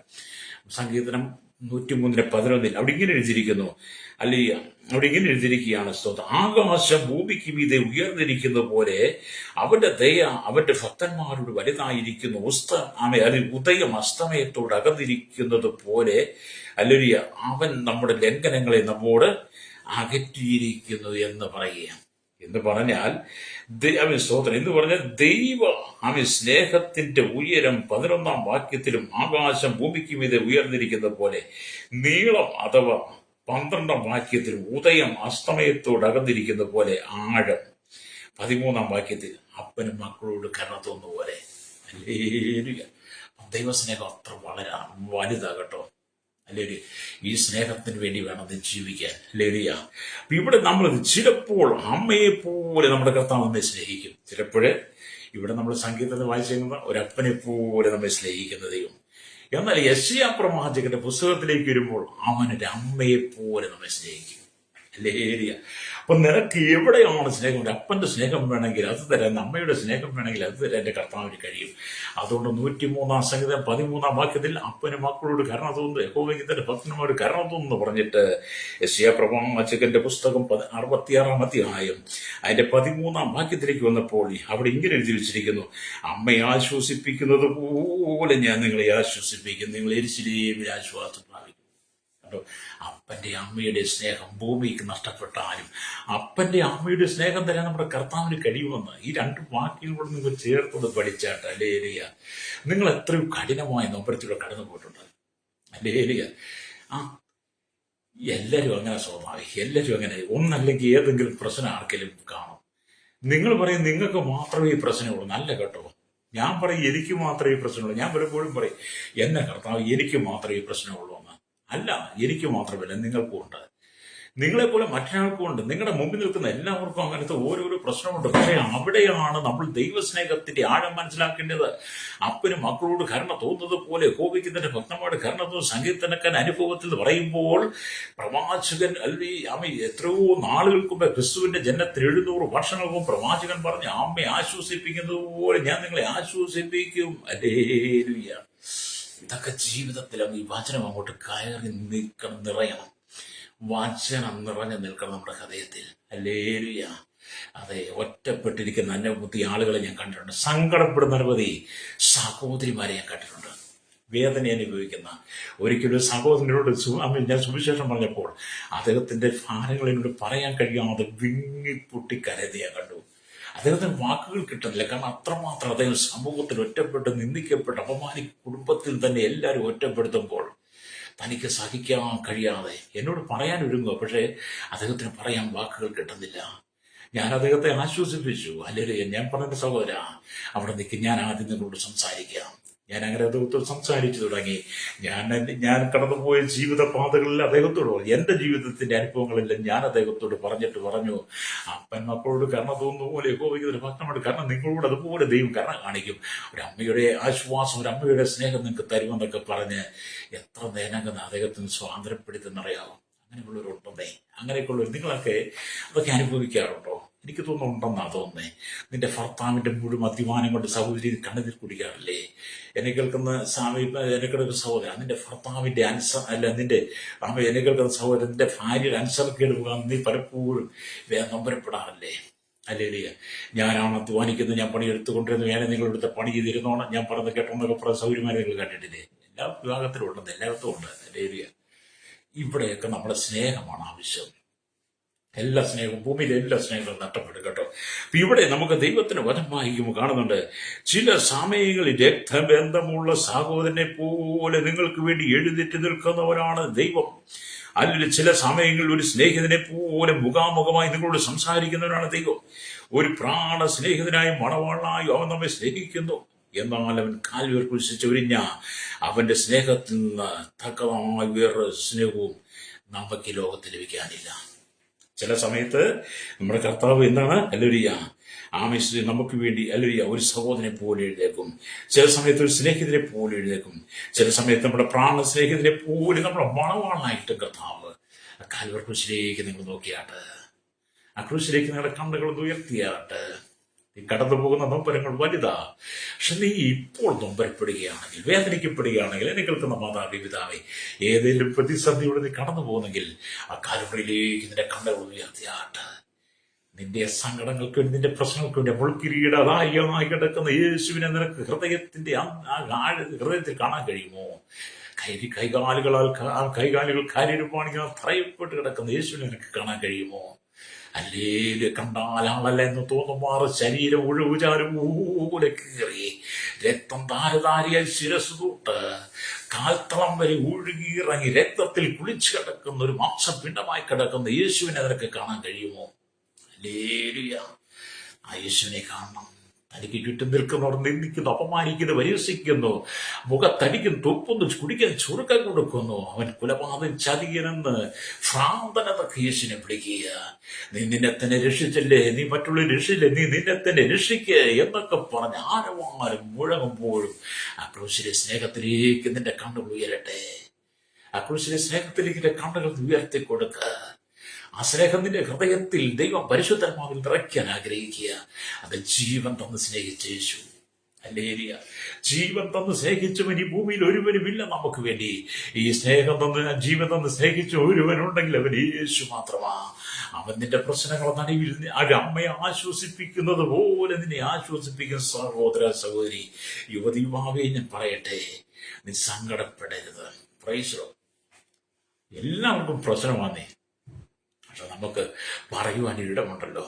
സങ്കീർത്തനം 103:11 അവിടെ ഇങ്ങനെ എഴുതിയിരിക്കുന്നു. അവിടെ ഇങ്ങനെ എഴുതിയിരിക്കുകയാണ് സ്തോത്രം. ആകാശം ഭൂമിക്ക് മീതെ ഉയർന്നിരിക്കുന്ന പോലെ അവന്റെ ദയ അവന്റെ ഭക്തന്മാരോട് വലുതായിരിക്കുന്നു. ഉദയം അസ്തമയത്തോട് അകന്നിരിക്കുന്നത് പോലെ ഹല്ലേലൂയ അവൻ നമ്മുടെ ലംഘനങ്ങളെ നമ്മോട് അകറ്റിയിരിക്കുന്നു എന്ന് പറയുക. എന്ന് പറഞ്ഞാൽ സ്തോത്രം എന്ന് പറഞ്ഞാൽ സ്നേഹത്തിന്റെ ഉയരം 11-ാം വാക്യത്തിലും ആകാശം ഭൂമിക്ക് മീതെ ഉയർന്നിരിക്കുന്ന പോലെ നീളം അഥവാ 12-ാം വാക്യത്തിൽ ഉദയം അസ്തമയത്തോട് അകന്നിരിക്കുന്ന പോലെ ആഴം 13-ാം വാക്യത്തിൽ അപ്പനും മക്കളോട് കരുണ തോന്നുന്ന പോലെ. ദൈവസ്നേഹം അത്ര വളരെ വലുതാകട്ടോ. അല്ലേലൂയ. ഈ സ്നേഹത്തിന് വേണ്ടി വേണം അത് ജീവിക്കാൻ. ഹല്ലേലൂയ. അപ്പൊ ഇവിടെ നമ്മൾ ചിലപ്പോൾ അമ്മയെ പോലെ നമ്മുടെ കർത്താവ് നമ്മെ സ്നേഹിക്കും. ചിലപ്പോഴേ ഇവിടെ നമ്മൾ സംഗീതത്തിൽ വായിച്ചിരുന്ന ഒരപ്പനെ പോലെ നമ്മെ സ്നേഹിക്കുന്ന ദൈവം. എന്നാൽ യെശയ്യാ പ്രവാചകന്റെ പുസ്തകത്തിലേക്ക് വരുമ്പോൾ അവനൊരു അമ്മയെ പോലെ നമ്മെ സ്നേഹിക്കും. ഹല്ലേലൂയ. അപ്പൊ നിനക്ക് എവിടെയാണ് സ്നേഹം? ഒരു അപ്പന്റെ സ്നേഹം വേണമെങ്കിൽ അത് തരാൻ, അമ്മയുടെ സ്നേഹം വേണമെങ്കിൽ അത് തരാൻ എന്റെ കർത്താവിന് കഴിയും. അതുകൊണ്ട് 103-ാം സംഗീതം 13-ാം വാക്യത്തിൽ അപ്പനും മക്കളോട് കരുണ തോന്നുന്നു, യഹോവയ്ക്ക് തന്റെ ഭക്തന്മാരോട് കരുണ തോന്നുന്നു പറഞ്ഞിട്ട് യെശയ്യാ പ്രവാചകന്റെ പുസ്തകം 66-ാം അധ്യായം അതിന്റെ 13-ാം വാക്യത്തിലേക്ക് വന്നപ്പോൾ അവിടെ ഇങ്ങനെ എഴുതി വെച്ചിരിക്കുന്നു. അമ്മയെ ആശ്വസിപ്പിക്കുന്നത് പോലെ ഞാൻ നിങ്ങളെ ആശ്വസിപ്പിക്കും, നിങ്ങൾ യെരൂശലേമിൽ ആശ്വാസം പ്രാപിക്കും. അപ്പന്റെ അമ്മയുടെ സ്നേഹം ഭൂമിക്ക് നഷ്ടപ്പെട്ടാലും അപ്പന്റെ അമ്മയുടെ സ്നേഹം തരാൻ നമ്മുടെ കർത്താവിന് കഴിയുമെന്ന് ഈ 2 വാക്യങ്ങളോട് നിങ്ങൾ ചേർത്തത് പഠിച്ചാട്ട്. ഹല്ലേലൂയ. നിങ്ങൾ എത്രയോ കഠിനമായ നൊമ്പരത്തിലൂടെ കടന്നു പോയിട്ടുണ്ട്. ഹല്ലേലൂയ. എല്ലാവരും അങ്ങനെ സ്വാഭാവികം, എല്ലാവരും അങ്ങനെ ഒന്നല്ലെങ്കിൽ ഏതെങ്കിലും പ്രശ്നം ആർക്കെങ്കിലും കാണും. നിങ്ങൾ പറയും നിങ്ങൾക്ക് മാത്രമേ ഈ പ്രശ്നമുള്ളൂ. നല്ല കേട്ടോ, ഞാൻ പറയും എനിക്ക് മാത്രമേ ഈ പ്രശ്നമുള്ളൂ. ഞാൻ പലപ്പോഴും പറയും എന്നെ കർത്താവ് എനിക്ക് മാത്രമേ ഈ പ്രശ്നമുള്ളൂ എന്ന്. അല്ല, എനിക്ക് മാത്രമല്ല, നിങ്ങൾക്കും ഉണ്ട്. നിങ്ങളെപ്പോലെ മറ്റൊരാൾക്കും ഉണ്ട്. നിങ്ങളുടെ മുമ്പിൽ നിൽക്കുന്ന എല്ലാവർക്കും അങ്ങനത്തെ ഓരോരോ പ്രശ്നമുണ്ട്. പക്ഷെ അവിടെയാണ് നമ്മൾ ദൈവസ്നേഹത്തിന്റെ ആഴം മനസ്സിലാക്കേണ്ടത്. അപ്പനും മക്കളോട് കരുണ തോന്നുന്നത് പോലെ യഹോവയ്ക്ക് തന്റെ ഭക്തന്മാരോട് കരുണ തോന്നുന്നു. സങ്കീർത്തനക്കാരൻ അനുഭവത്തിൽ പറയുമ്പോൾ പ്രവാചകൻ എത്രയോ നാളുകൾക്ക് മുമ്പ് ക്രിസ്തുവിന്റെ ജനനത്തിന് 700 വർഷങ്ങൾക്കും പ്രവാചകൻ പറഞ്ഞ അമ്മയെ ആശ്വസിപ്പിക്കുന്നത് പോലെ ഞാൻ നിങ്ങളെ ആശ്വസിപ്പിക്കും. ഹല്ലേലൂയ. ഇതൊക്കെ ജീവിതത്തിൽ ഈ വചനം അങ്ങോട്ട് കയറി നിറയണം. വചനം നിറഞ്ഞു നിൽക്കണം നമ്മുടെ ഹൃദയത്തിൽ. ഹല്ലേലൂയ. അതെ, ഒറ്റപ്പെട്ടിരിക്കുന്ന അനവധി ആളുകളെ ഞാൻ കണ്ടിട്ടുണ്ട്. സങ്കടപ്പെടുന്ന അനവധി സഹോദരിമാരെ ഞാൻ കണ്ടിട്ടുണ്ട്. വേദന അനുഭവിക്കുന്ന ഒരിക്കലും സഹോദരനോട് ഞാൻ സുവിശേഷം പറഞ്ഞപ്പോൾ അദ്ദേഹത്തിന്റെ ഭാരങ്ങളോട് പറയാൻ കഴിയാതെ വിങ്ങിപ്പൊട്ടി കരയത് ഞാൻ കണ്ടു. അദ്ദേഹത്തിന് വാക്കുകൾ കിട്ടുന്നില്ല. കാരണം അത്രമാത്രം അദ്ദേഹം സമൂഹത്തിൽ ഒറ്റപ്പെട്ട് നിന്ദിക്കപ്പെട്ട് കുടുംബത്തിൽ തന്നെ എല്ലാവരും ഒറ്റപ്പെടുത്തുമ്പോൾ തനിക്ക് സഹിക്കാൻ കഴിയാതെ എന്നോട് പറയാൻ ഒരുങ്ങുക. പക്ഷേ അദ്ദേഹത്തിന് പറയാൻ വാക്കുകൾ കിട്ടുന്നില്ല. ഞാൻ അദ്ദേഹത്തെ ആശ്വസിപ്പിച്ചു. അല്ലെങ്കിൽ ഞാൻ പറഞ്ഞ സഹോദര അവിടെ നിൽക്കും, ഞാൻ ആദ്യം നിങ്ങളോട് സംസാരിക്കാം. ഞാൻ അങ്ങനെ അദ്ദേഹത്തോട് സംസാരിച്ചു തുടങ്ങി. ഞാൻ കടന്നുപോയ ജീവിത പാതകളിൽ അദ്ദേഹത്തോട് പറഞ്ഞു. എന്റെ ജീവിതത്തിന്റെ അനുഭവങ്ങളെല്ലാം ഞാൻ അദ്ദേഹത്തോട് പറഞ്ഞു അപ്പൻ മക്കളോട് കരുണ തോന്നുന്ന പോലെ യഹോവയ്ക്ക് ഒരു ഭക്തനോട് കാരണം നിങ്ങളോട് അതുപോലെ ദൈവം കരുണ കാണിക്കും. ഒരു അമ്മയുടെ ആശ്വാസം, ഒരു അമ്മയുടെ സ്നേഹം നിങ്ങൾക്ക് തരുമെന്നൊക്കെ പറഞ്ഞ് എത്ര നേരം അദ്ദേഹത്തിന് സ്വാതന്ത്ര്യപ്പെടുത്തുന്നറിയാവും. അങ്ങനെയുള്ളവരുണ്ടേ, അങ്ങനെയൊക്കെയുള്ളവർ നിങ്ങളൊക്കെ അതൊക്കെ അനുഭവിക്കാറുണ്ടോ? എനിക്ക് തോന്നുന്നുണ്ടെന്നാ തോന്നുന്നേ. നിന്റെ ഭർത്താവിന്റെ മുഴുവൻ അധ്വാനം കൊണ്ട് സഹോദരി കണ്ണതിൽ കുടിക്കാറില്ലേ? എന്നെ കേൾക്കുന്ന സഹോദരൻ, നിന്റെ ഭർത്താവിന്റെ എന്നെ കേൾക്കുന്ന സഹോദരൻ, നിന്റെ ഭാര്യയുടെ അനുസരണക്കേട് പോകാൻ നീ പലപ്പോഴും നൊമ്പരപ്പെടാറില്ലേ? അല്ലേലിയ. ഞാനാണ് അധ്വാനിക്കുന്നത്, ഞാൻ പണിയെടുത്തുകൊണ്ടിരുന്നു, ഞാൻ നിങ്ങളെടുത്ത പണി ചെയ്തിരുന്നോണം, ഞാൻ പറഞ്ഞ് കേട്ടോന്നൊക്കെ പറഞ്ഞ സൗകര്യമാരെ നിങ്ങൾ കണ്ടിട്ടില്ലേ? എല്ലാ വിഭാഗത്തിലും ഉണ്ടെന്ന്, എല്ലായിടത്തും ഉണ്ട്. അല്ലേലിയ. ഇവിടെയൊക്കെ നമ്മുടെ സ്നേഹമാണ് ആവശ്യം. എല്ലാ സ്നേഹവും, ഭൂമിയിലെ എല്ലാ സ്നേഹവും നഷ്ടപ്പെടും കേട്ടോ. അപ്പൊ ഇവിടെ നമുക്ക് ദൈവത്തിന് വചനം വായിക്കുമ്പോൾ കാണുന്നുണ്ട്, ചില സമയങ്ങളിൽ രക്തബന്ധമുള്ള സഹോദരനെ പോലെ നിങ്ങൾക്ക് വേണ്ടി എഴുന്നേറ്റ് നിൽക്കുന്നവരാണ് ദൈവം. അല്ലെങ്കിൽ ചില സമയങ്ങളിൽ ഒരു സ്നേഹിതനെ പോലെ മുഖാമുഖമായി നിങ്ങളോട് സംസാരിക്കുന്നവനാണ് ദൈവം. ഒരു പ്രാണ സ്നേഹിതനായും മണവാളനായും അവൻ നമ്മെ സ്നേഹിക്കുന്നു. എന്നാൽ അവൻ കാൽവരി കുരിശിൽ ചൊരിഞ്ഞ അവന്റെ സ്നേഹത്തിൽ നിന്ന് തക്കമായ വേറൊരു സ്നേഹവും നമുക്ക് ഈ ലോകത്തിൽ ലഭിക്കാനില്ല. ചില സമയത്ത് നമ്മുടെ കർത്താവ് എന്താണ്, ഹല്ലേലൂയ, ആമേൻ, നമുക്ക് വേണ്ടി ഹല്ലേലൂയ ഒരു സഹോദരനെ പോലെ എഴുന്നേക്കും. ചില സമയത്ത് ഒരു സ്നേഹിതരെ പോലെ എഴുന്നേക്കും. ചില സമയത്ത് നമ്മുടെ പ്രാണ സ്നേഹിതരെ പോലെ നമ്മുടെ മണവാളനായിട്ട് കർത്താവ് കാൽവരി ക്രൂശിലേക്ക് നിങ്ങൾ നോക്കിയാട്ട്, ആ ക്രൂശിലേക്ക് നിങ്ങളുടെ കണ്ണുകൾ ഉയർത്തിയാട്ട്. നീ കടന്നു പോകുന്ന നൊമ്പരങ്ങൾ വലുതാ. പക്ഷെ നീ ഇപ്പോൾ നൊമ്പരപ്പെടുകയാണെങ്കിൽ, വേദനിക്കപ്പെടുകയാണെങ്കിൽ, എന്നെ കേൾക്കുന്ന മാതാവേ, പിതാവേ, ഏതെങ്കിലും പ്രതിസന്ധിയോടെ നീ കടന്നു പോകുന്നെങ്കിൽ ആ കാൽവരിയിലേക്ക് നിന്റെ കണ്ണുകൾ ഉയർത്തിയാട്ട്. നിന്റെ സങ്കടങ്ങൾക്ക് വേണ്ടി, നിന്റെ പ്രശ്നങ്ങൾക്ക് വേണ്ടി മുൾക്കിരീട അതായി കിടക്കുന്ന യേശുവിനെ നിനക്ക് ഹൃദയത്തിൽ കാണാൻ കഴിയുമോ? കൈകാലുകൾ കാര്യരൂപമാണെങ്കിൽ തറയപ്പെട്ട് കിടക്കുന്ന യേശുവിനെ നിനക്ക് കാണാൻ കഴിയുമോ? അല്ലേല് കണ്ടാൽ ആളല്ല എന്ന് തോന്നുമാറ് ശരീരം ഒഴുകുചാലും പോലെ കീറി രക്തം ധാരധാരിയായി ശിരസ് തൊട്ട് കാൽത്തളം വരെ ഒഴുകിയിറങ്ങി രക്തത്തിൽ കുളിച്ചു കിടക്കുന്ന ഒരു മാംസപിണ്ഡമായി കിടക്കുന്ന യേശുവിനെ നിനക്ക് കാണാൻ കഴിയുമോ? ഹല്ലേലൂയ. ആ യേശുവിനെ കാണണം. തനിക്ക് ചുറ്റും നിൽക്കുന്നവർ നിന്ദിക്കുന്നു, അപമാനിക്കുന്നു, പരിഹസിക്കുന്നു, മുഖത്തടിക്കും, തുപ്പുന്നു, കുടിക്കാൻ ചുരുക്കം കൊടുക്കുന്നു. അവൻ കുലപാതകൻ, ചതിയനെന്ന് ഭ്രാന്തനെന്നൊക്കെ യേശുവിനെ വിളിക്കുക. നീ നിന്നെ തന്നെ രക്ഷിച്ചല്ലേ, നീ മറ്റുള്ള രക്ഷില്ലേ, നീ നിന്നെ തന്നെ രക്ഷിക്കുക എന്നൊക്കെ പറഞ്ഞ് ആരവാരും മുഴങ്ങുമ്പോഴും ആ ക്രൂശിലെ സ്നേഹത്തിലേക്ക് നിന്റെ കണ്ണുകൾ ഉയരട്ടെ. ആ ക്രൂശിലെ സ്നേഹത്തിലേക്ക് നിന്റെ കണ്ണുകൾ ഉയർത്തി കൊടുക്കുക. ആ സ്നേഹം നിന്റെ ഹൃദയത്തിൽ ദൈവം പരിശുദ്ധാത്മാവിൽ നിറയ്ക്കാൻ ആഗ്രഹിക്കുക. അത് ജീവൻ തന്ന് സ്നേഹിച്ച യേശു. ഹല്ലേലൂയ. ജീവൻ തന്ന് സ്നേഹിച്ചവൻ ഈ ഭൂമിയിൽ ഒരുവനുമില്ല നമുക്ക് വേണ്ടി. ഈ സ്നേഹം തന്ന്, ജീവൻ തന്ന് സ്നേഹിച്ച ഒരുവനുണ്ടെങ്കിൽ അവൻ യേശു മാത്രമാ. അവൻ നിന്റെ പ്രശ്നങ്ങളെ നടുവിൽ ഒരു അമ്മയെ ആശ്വസിപ്പിക്കുന്നത് പോലെ നിന്നെ ആശ്വസിപ്പിക്കുന്ന സഹോദര, സഹോദരി, യുവതി, യുവാവേ, ഞാൻ പറയട്ടെ, നീ സങ്കടപ്പെടരുത്. Price the Lord. എല്ലാവർക്കും പ്രശ്നമാണേ, പക്ഷെ നമുക്ക് പറയുവാൻ ഇടമുണ്ടല്ലോ.